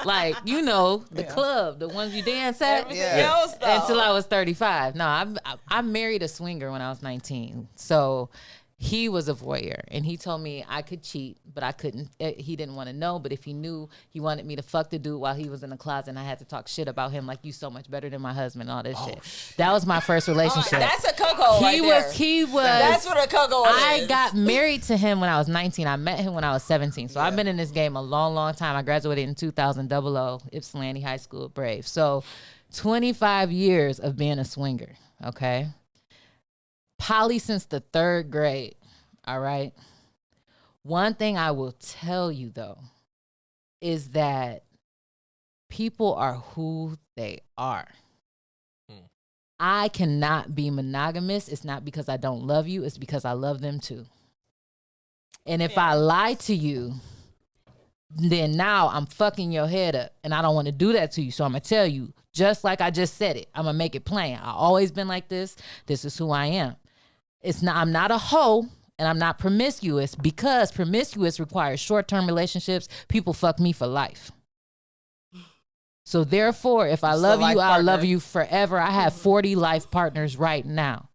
Like, the club, the ones you dance at.
Everything else, though.
Until I was 35. No, I married a swinger when I was 19. So he was a voyeur, and he told me I could cheat, but I couldn't. He didn't want to know, but if he knew, he wanted me to fuck the dude while he was in the closet, and I had to talk shit about him like, you so much better than my husband, all this shit. That was my first relationship.
That's a Coco right there.
He was.
That's what a Coco is.
I got married to him when I was 19. I met him when I was 17. So I've been in this game a long, long time. I graduated in 2000, Ypsilanti High School, Brave. So 25 years of being a swinger, okay? Poly since the 3rd grade, all right? One thing I will tell you, though, is that people are who they are. I cannot be monogamous. It's not because I don't love you. It's because I love them too. And if I lie to you, then now I'm fucking your head up, and I don't want to do that to you. So I'm going to tell you, just like I just said it, I'm going to make it plain. I've always been like this. This is who I am. I'm not a hoe, and I'm not promiscuous, because promiscuous requires short-term relationships. People fuck me for life. So therefore, if I love you, I love you forever. I have 40 life partners right now.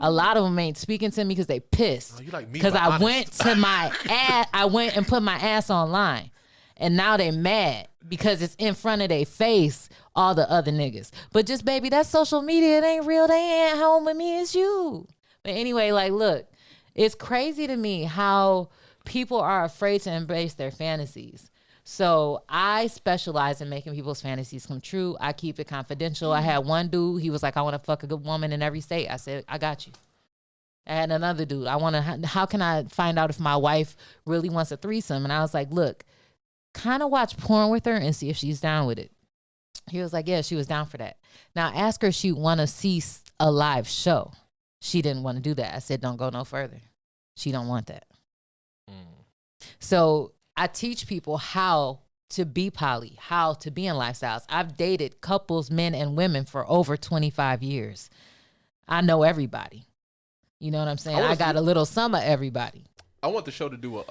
A lot of them ain't speaking to me because they pissed. Because I went to my ass, I went and put my ass online. And now they mad because it's in front of their face, all the other niggas. But just, baby, that's social media. It ain't real. They ain't home with me. It's you. But anyway, like, look, it's crazy to me how people are afraid to embrace their fantasies. So I specialize in making people's fantasies come true. I keep it confidential. I had one dude, he was like, I want to fuck a good woman in every state. I said, I got you. I had another dude, how can I find out if my wife really wants a threesome? And I was like, look, kind of watch porn with her and see if she's down with it. He was like, yeah, she was down for that. Now ask her if she want to see a live show. She didn't want to do that. I said, don't go no further. She don't want that. So I teach people how to be poly, how to be in lifestyles. I've dated couples, men and women, for over 25 years. I know everybody. You know what I'm saying? I got a little some of everybody.
I want the show to do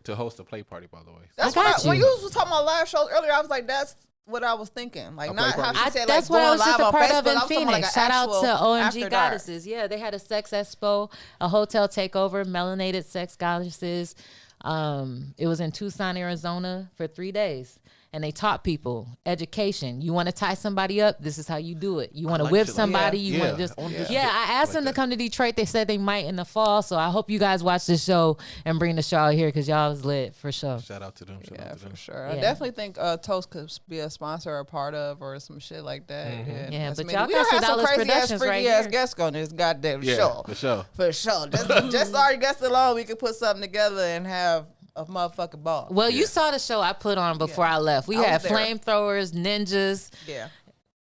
to host a play party, by the way.
That's when you was talking about live shows earlier, I was like, that's what I was thinking. Like, not how she said,
that's
like,
what I was
going
just
live
a
on
part
Facebook.
of in
I was talking
Phoenix.
like
Shout out to OMG
Afterdark.
Goddesses. Yeah, they had a sex expo, a hotel takeover, melanated sex goddesses. It was in Tucson, Arizona for 3 days. And they taught people education. You want to tie somebody up? This is how you do it. You want to whip somebody? You want to just I asked them to come to Detroit. They said they might in the fall. So I hope you guys watch this show and bring the show out here, because y'all was lit for sure.
Shout out to them.
For sure. I definitely think Toast could be a sponsor or a part of, or some shit like that.
Yeah, but y'all got some Dallas Productions right here.
Guests on this goddamn show.
For sure.
For sure. Just our guests alone, we could put something together and have a motherfucking ball.
Well, you saw the show I put on before I left. We had flamethrowers, ninjas.
Yeah.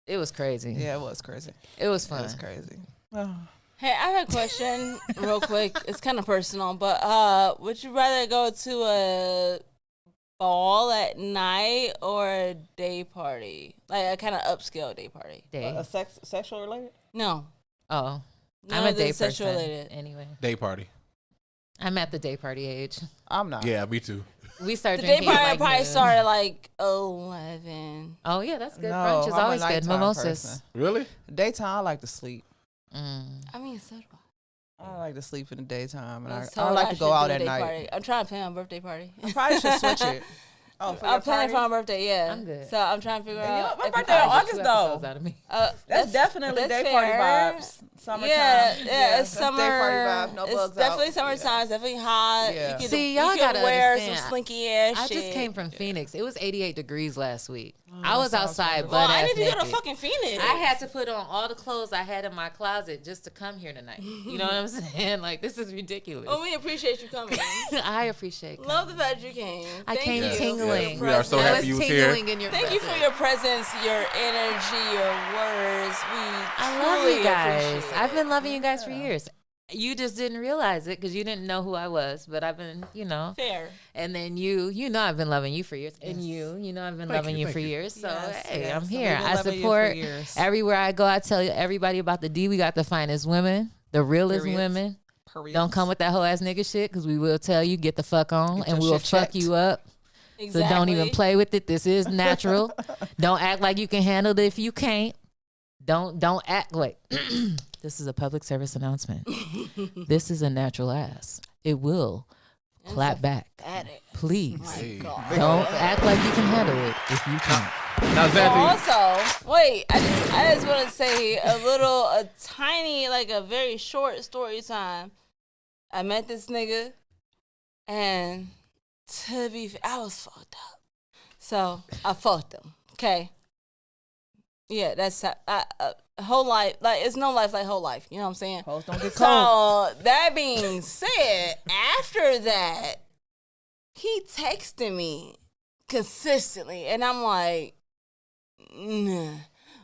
It was crazy.
Yeah, it was crazy.
It was fun.
It was crazy.
Hey, I have a question real quick. It's kind of personal, but would you rather go to a ball at night or a day party? Like a kind of upscale day party?
Day.
A sexual related?
No.
Oh.
None
I'm a
of
day
this
person.
sexual related.
Anyway.
Day party.
I'm at the day party age.
I'm not.
Yeah, me too.
We start
The
drinking
day party
like
probably
noon.
started at like 11.
Oh, yeah, that's good.
No,
Brunch is
I'm a
always good.
nighttime
Mimosas.
person.
Really?
Daytime, I like to sleep.
Mm.
I mean, so do I.
I like to sleep in the daytime, and
That's
I
totally
like
how
to
I
go
should
out
do a
at
day
night.
Party. I'm trying to plan my birthday party.
I probably should switch it. Oh, for
I'm planning for my birthday, yeah.
I'm good.
So I'm trying to figure out.
my
if
birthday
I-
in August, though.
Out of me.
That's definitely
that's
day party
fair.
vibes. Summertime.
Yeah, it's
that's
summer.
Day party vibes. No
it's
bugs
definitely
out.
summertime. It's definitely hot.
Yeah.
You could,
See,
you
y'all
could
gotta
wear
understand.
some slinky ass
I
shit.
just came from Phoenix. It was 88 degrees last week. I
that
was
sounds
outside,
wonderful.
butt
I
ass
need to go to
naked.
fucking Phoenix.
I had to put on all the clothes I had in my closet just to come here tonight. You know what I'm saying? Like, this is ridiculous.
Well, we appreciate you coming.
I appreciate
Love the fact you came.
I
Thank
came
you for
tingling.
your
We are so
I
happy
was
you was
tingling
here.
in your
Thank you for
presence.
your presence, your energy, your words.
I love you guys.
Appreciate
I've
it.
been loving you guys for years. You just didn't realize it because you didn't know who I was, but I've been,
Fair.
And then you know I've been loving you for years. And you know I've been loving you for years. So, hey, I'm here. I support everywhere I go. I tell you everybody about the D. We got the finest women. The realest
Periods.
women
Periods.
don't come with that whole ass nigga shit because we will tell you get the fuck on
Get
and
your
we will
shit
fuck
checked.
you up.
Exactly.
So don't even play with it. This is natural. Don't act like you can handle it if you can't. Don't act like this is a public service announcement. This is a natural ass. It will clap back. Please.
Hey.
Don't act like you can handle it if you can't.
Now, Xanthi,
Also, wait, I just want to say a tiny, like a very short story time. I met this nigga, and to be fair, I was fucked up. So I fucked him. Okay. Yeah, that's whole life. Like it's no life like whole life. You know what I'm saying?
Hoes don't get cold.
So that being said, after that, he texted me consistently, and I'm like, nah,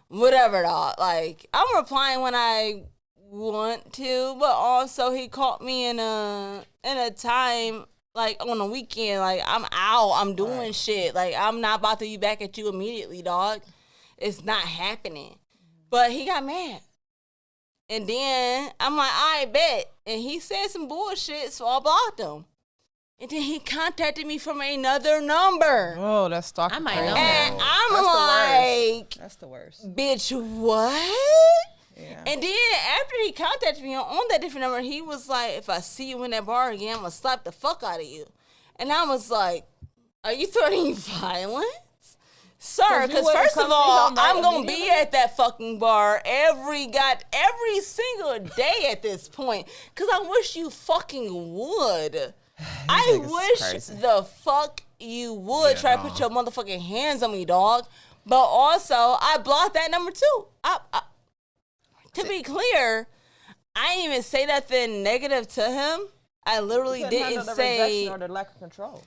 whatever, dog. Like I'm replying when I want to, but also he caught me in a time like on a weekend. Like I'm out, I'm doing shit. Like I'm not about to be back at you immediately, dog. It's not happening. But he got mad. And then I'm like, I bet. And he said some bullshit, so I blocked him. And then he contacted me from another number.
Oh, that's stalking.
I might know
And
that.
I'm like,
That's the worst.
bitch, what?
Yeah.
And then after he contacted me on that different number, he was like, if I see you in that bar again, I'm going to slap the fuck out of you. And I was like, are you threatening violence? Sir, because
wouldn't
first
come
of
see
all,
him right
I'm going to be
immediately?
at that fucking bar every single day at this point. Because I wish you fucking would. I
niggas is
wish
crazy.
the fuck you would
Yeah,
try to put your motherfucking hands on me, dog. But also, I blocked that number too. To be clear, I didn't even say nothing negative to him. I literally didn't say.
Or the lack of control.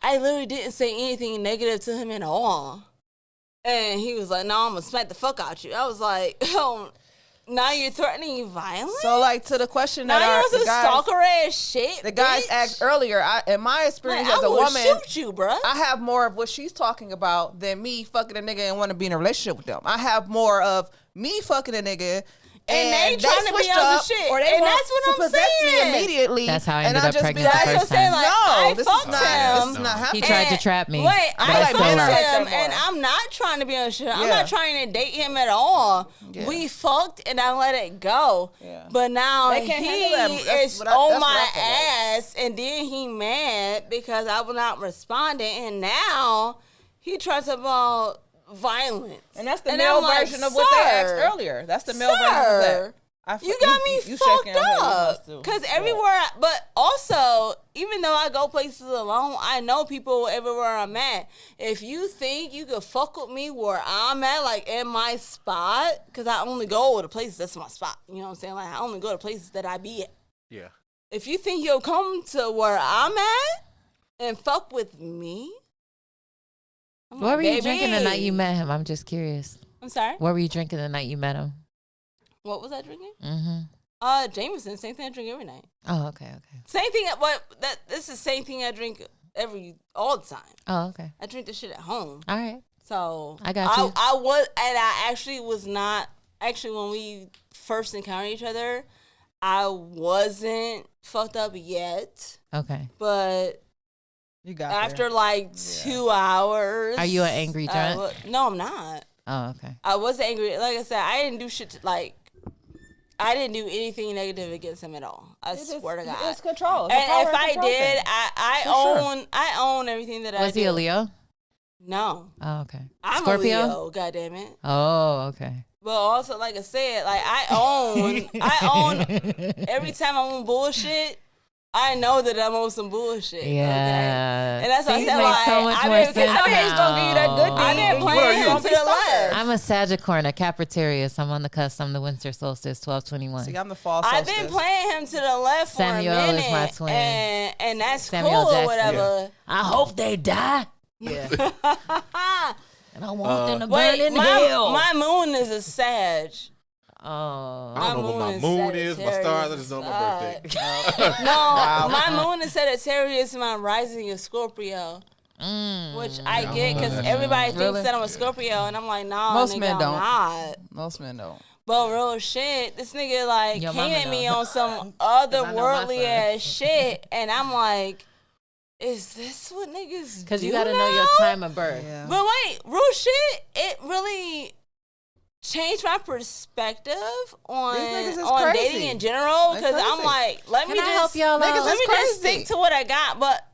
I literally didn't say anything negative to him at all. And he was like, no, I'm going to smack the fuck out you. I was like, oh, now you're threatening violence?
So, like, to the question
now
that
you're
our,
some
the guys,
stalker ass shit,
the guys
bitch.
asked earlier, in my experience
Like,
as
I
a
will
woman,
shoot you, bruh.
I have more of what she's talking about than me fucking a nigga and want to be in a relationship with them. I have more of me fucking a nigga.
And they trying to be
switched
on some
up,
shit.
Or they
And
want
that's what
to
I'm
possess me
saying.
immediately.
That's how I
and
ended up
just
pregnant
be
the
like,
first
That's what I'm saying.
time.
Like,
no,
I
this is
fucked
not.
him.
This is not happening.
He tried to trap me.
Wait,
I
I
feel like
fucked
men are like
him,
that
and
more.
I'm not trying to be on shit. I'm
Yeah.
not trying to date him at all.
Yeah.
We fucked, and I let it go.
Yeah.
But now
They can't handle that.
he
That's
is
what I-
on
that's what
my
I feel like.
ass, and then he mad because I was not responding, and now he tries about violence.
And that's the
And
male
I'm like,
version of what they asked
sir,
earlier. That's the male version of that.
You got me
you
fucked
shaking your head, you
up.
must do.
Because
Yeah.
everywhere, but also, even though I go places alone, I know people everywhere I'm at. If you think you could fuck with me where I'm at, like in my spot, because I only go to places that's my spot. You know what I'm saying? Like, I only go to places that I be at.
yeah.
If you think you'll come to where I'm at and fuck with me, I'm
What
like,
were you
baby.
drinking the night you met him? I'm just curious.
I'm sorry?
What were you drinking the night you met him?
What was I drinking?
Mm-hmm.
Jameson, same thing I drink every night.
Oh, okay.
Same thing. This is the same thing I drink all the time.
Oh, okay.
I drink this shit at home.
All right.
So
I got you.
I was, and I actually was not. Actually, when we first encountered each other, I wasn't fucked up yet.
Okay.
But
You got
after like 2 hours,
Are you an angry drunk?
No, I'm not.
Oh, okay.
I was angry. Like I said, I didn't do shit I didn't do anything negative against him at all. I swear to God.
It's control. It's a
And
power
if
and
I
control
did,
thing.
I own everything that I do.
Was he a Leo?
No.
Oh, okay.
I'm
Scorpio?
a Leo, goddammit.
Oh, okay.
But also, like I said, like I own every time I'm on bullshit, I know that I'm on some bullshit. Okay?
Yeah.
And that's why I
Things
said,
make
like,
so much
I've
more
been-
sense
I've been
gonna give you that good
now.
thing.
I've been
Well,
playing
you
him
don't
to
be
the
stuck.
left.
I'm a Sagittarius, a Capricornus. I'm on the cusp. I'm the winter solstice, 12/21.
See, I'm the fall
I've
solstice.
been playing him to the left for
Samuel
a
is
minute.
my twin.
And that's
Samuel
cool or
Jackson.
whatever.
I hope they die.
Yeah.
And I want them to burn
Wait,
in hell.
my moon is a Sag.
Oh.
I don't know what my moon is, my stars. I just know my birthday.
No, my moon is Sagittarius and my rising is Scorpio. Which I get because everybody thinks
Really?
that I'm a Scorpio, and I'm like, nah,
Most
nigga,
men
I'm
don't.
not.
Most men don't.
But real shit, this nigga like
Your
came
mama
at me
know.
on some
I know
otherworldly
my
ass shit, and I'm like, is this what niggas do?
Because you got to know your time of birth.
Yeah.
But wait, real shit, it really changed my perspective on
These niggas is crazy.
dating in general.
They
Because I'm
crazy.
like, let me
Can I
just
help y'all out?
Niggas
let
is
me just
crazy.
stick to what I got. But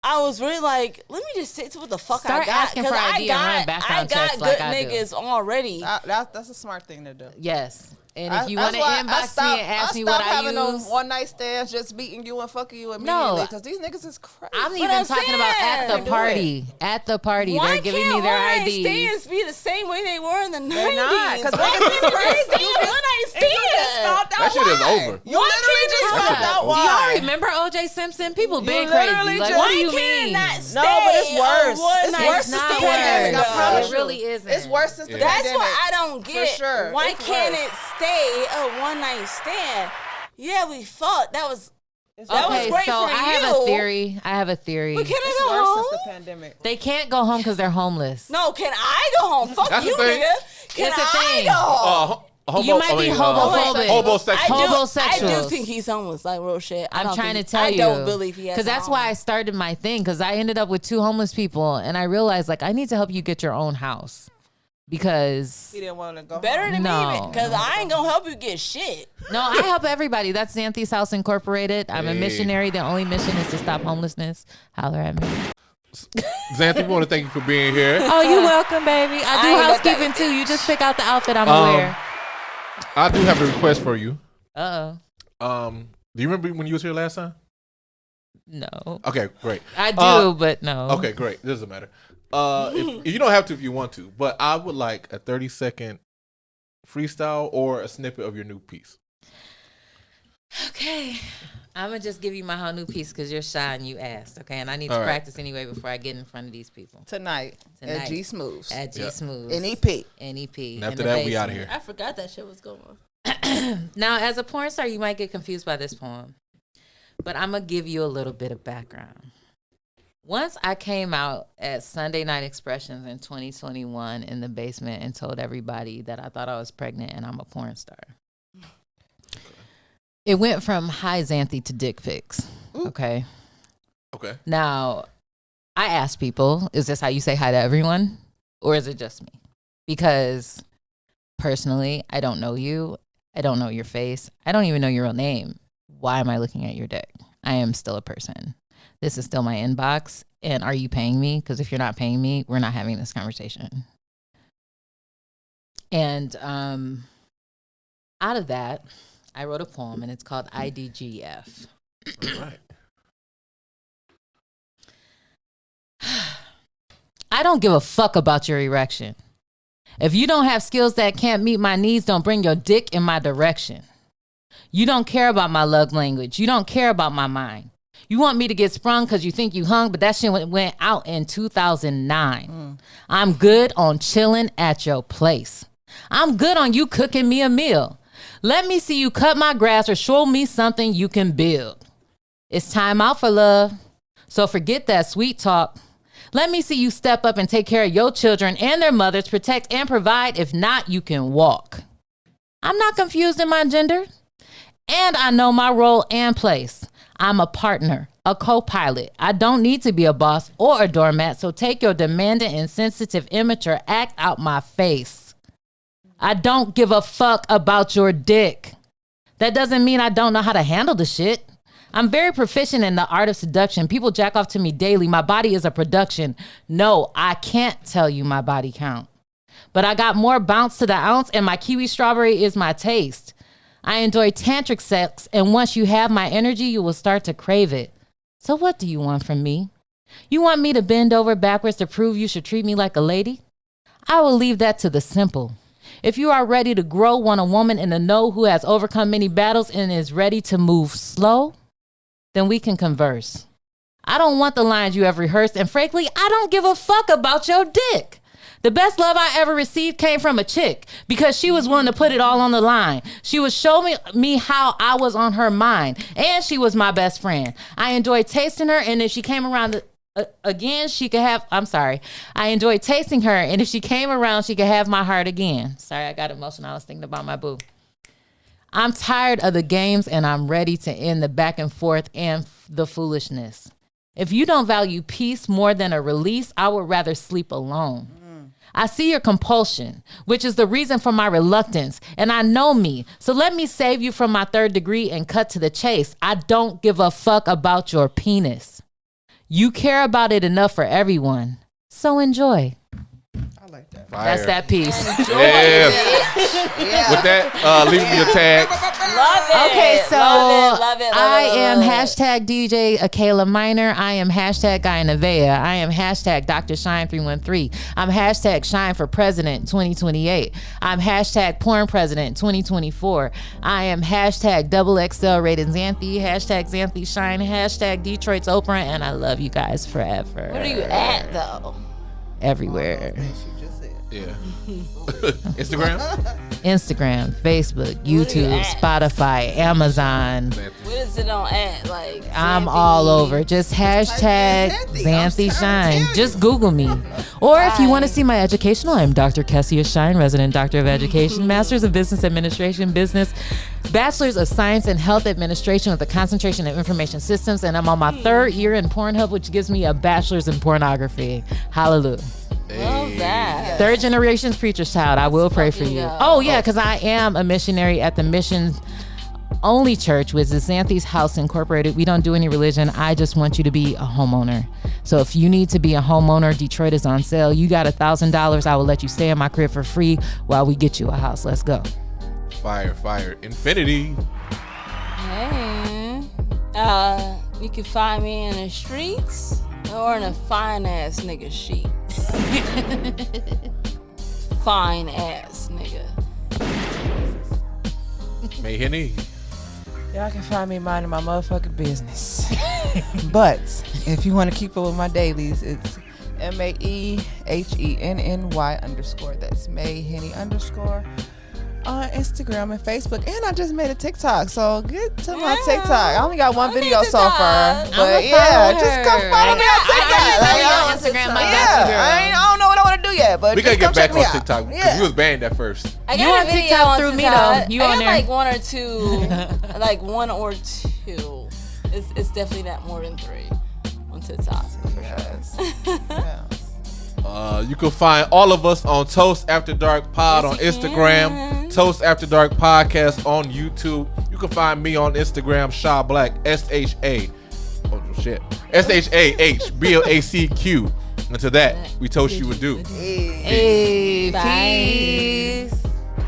I was really like, let me just stick to what the fuck
Start
I got.
asking for
I
ID and run background checks
got
like
good
I do.
niggas already.
That's a smart thing to do.
Yes. And if you
That's
want to
why
inbox me and ask me what I
having
use.
them one night stands, just beating you and fucking you immediately.
No.
Because these niggas is crazy.
I'm
But
even
I'm
talking about at
saying,
the party. At the party.
Why
They're giving
can't
me their
one-night
IDs.
stands be the same way they were in the 90s?
They're not, 'cause
Why
niggas is
can't
crazy.
it stay a one-night stand?
That shit is over.
You literally just
That shit
found
is
out
over.
Do y'all
why.
remember O.J. Simpson? People
You
been
literally
crazy. Like,
just-
what do
Why
you
can't
mean?
it not stay
No, but it's
a
worse. It's
one-night
worse
It's
since
not
the pandemic. I
worse.
promise
It
you.
really isn't.
It's worse since the
Yeah.
That's
pandemic.
what I don't get.
sure.
Why
It's
can't
worse.
it stay a one-night stand? Yeah, we fought. That was that was
Okay,
great
so
for
I have
you.
a theory. I have a theory.
But can I
It's
go
worse
home?
since the pandemic.
They can't go home because they're homeless.
No, can I go home? Fuck
That's
you,
the thing.
nigga. Can
It's a
I
thing.
go home?
You might be homophobic.
Homosexual.
I do
Homosexuals.
think he's homeless, like real shit.
I'm trying to tell
I
you.
don't believe he has.
Because that's why I started my thing. Because I ended up with 2 homeless people. And I realized, like, I need to help you get your own house. Because,
He didn't want to go
better
home.
than
No.
me, because I ain't gonna help you get shit.
no, I help everybody. That's Xanthi's House Incorporated. I'm a
Hey.
missionary. The only mission is to stop homelessness. Holler at me.
Xanthi, we want to thank you for being here.
Oh, you're welcome, baby. I do
ain't let
housekeeping,
that-
too. You just pick out the outfit I'm going to wear.
I do have a request for you.
Uh-oh.
Do you remember when you was here last time?
No.
Okay, great.
I do, but no.
Okay, great. Doesn't matter. If you don't have to if you want to, but I would like a 30-second freestyle or a snippet of your new piece.
Okay. I'm going to just give you my whole new piece because you're shy and you asked, okay? And I need to
All right.
practice anyway before I get in front of these people.
Tonight at
Tonight.
G Smooths.
At G
Yeah.
Smooth.
NEP.
NEP.
And after
in the
that, we out of
basement.
here.
I forgot that shit was going on.
Now, as a porn star, you might get confused by this poem, but I'm going to give you a little bit of background. Once I came out at Sunday Night Expressions in 2021 in the basement and told everybody that I thought I was pregnant and I'm a porn star. It went from hi Xanthi to dick pics. Okay.
Okay.
Now, I asked people, is this how you say hi to everyone? Or is it just me? Because personally, I don't know you. I don't know your face. I don't even know your real name. Why am I looking at your dick? I am still a person. This is still my inbox. And are you paying me? Because if you're not paying me, we're not having this conversation. And out of that, I wrote a poem, and it's called IDGF.
All right.
I don't give a fuck about your erection. If you don't have skills that can't meet my needs, don't bring your dick in my direction. You don't care about my love language. You don't care about my mind. You want me to get sprung because you think you hung, but that shit went out in 2009. I'm good on chilling at your place. I'm good on you cooking me a meal. Let me see you cut my grass or show me something you can build. It's time out for love. So forget that sweet talk. Let me see you step up and take care of your children and their mothers, protect and provide. If not, you can walk. I'm not confused in my gender. And I know my role and place. I'm a partner, a co-pilot. I don't need to be a boss or a doormat, so take your demanding, insensitive, immature act out my face. I don't give a fuck about your dick. That doesn't mean I don't know how to handle the shit. I'm very proficient in the art of seduction. People jack off to me daily. My body is a production. No, I can't tell you my body count. But I got more bounce to the ounce, and my kiwi strawberry is my taste. I enjoy tantric sex, and once you have my energy, you will start to crave it. So what do you want from me? You want me to bend over backwards to prove you should treat me like a lady? I will leave that to the simple. If you are ready to grow, want a woman in the know who has overcome many battles and is ready to move slow, then we can converse. I don't want the lines you have rehearsed, and frankly, I don't give a fuck about your dick. The best love I ever received came from a chick because she was willing to put it all on the line. She was showing me how I was on her mind, and she was my best friend. I enjoyed tasting her, and if she came around again, she could have. I'm sorry. I enjoyed tasting her, and if she came around, she could have my heart again. Sorry, I got emotional. I was thinking about my boo. I'm tired of the games, and I'm ready to end the back and forth and the foolishness. If you don't value peace more than a release, I would rather sleep alone. I see your compulsion, which is the reason for my reluctance, and I know me. So let me save you from my third degree and cut to the chase. I don't give a fuck about your penis. You care about it enough for everyone. So enjoy.
I like that.
Fire.
That's that piece.
Yeah.
Yeah.
With that, leave me your tags.
Love it.
Okay, so
love it.
I am hashtag DJ Akela Minor. I am hashtag Guy Nevea. I am hashtag Dr. Shine 313. I'm hashtag Shine for President 2028. I'm hashtag Porn President 2024. I am hashtag XXLRatedXanthi. Hashtag Xanthi Shine. Hashtag Detroit's Oprah. And I love you guys forever.
Where are you at though?
Everywhere.
Yeah. Instagram?
Instagram, Facebook, YouTube,
at?
Spotify, Amazon.
What is it on at? Like
I'm
Xanthi?
all over. Just hashtag
Xanthi.
Xanthi Shine. Just Google me. Or if you want to see my educational, I'm Dr. Kessia Shine, resident doctor of education, master's of business administration, business, bachelor's of science and health administration with a concentration in information systems. And I'm on my third year in Pornhub, which gives me a bachelor's in pornography. Hallelujah.
Love that.
Third generation's preacher's child. I will pray for you.
go.
Oh, yeah, because I am a missionary at the Mission Only Church, which is Xanthi's House Incorporated. We don't do any religion. I just want you to be a homeowner. So if you need to be a homeowner, Detroit is on sale. You got $1,000. I will let you stay in my crib for free while we get you a house. Let's go.
Fire. Infinity.
Hey. You can find me in the streets or in a fine ass nigga sheet. Fine ass nigga.
May Henny.
Y'all can find me minding my motherfucking business. But if you want to keep up with my dailies, it's MAEHENNY_. That's Mayhenny_ on Instagram and Facebook. And I just made a TikTok, so get to my TikTok. I only got one video so far. But yeah, just come follow me on TikTok.
Instagram,
I don't know what I want to do yet, but
We
just
gotta get
come check
back
me
on
out.
TikTok because
Yeah.
you was banned at first.
I
You
got
on
a video
TikTok
on
through me,
TikTok.
though. You
I
on
got
there.
like one or two, like one or two. It's definitely not more than 3 on TikTok.
Yes. Yeah.
You can find all of us on Toast After Dark Pod on
Yes, you
Instagram,
can.
Toast After Dark Podcast on YouTube. You can find me on Instagram, Shah Black, SHA. Oh shit, SHAHBLACQ. And to that, we toast you would do.
Hey,
Bye.
peace.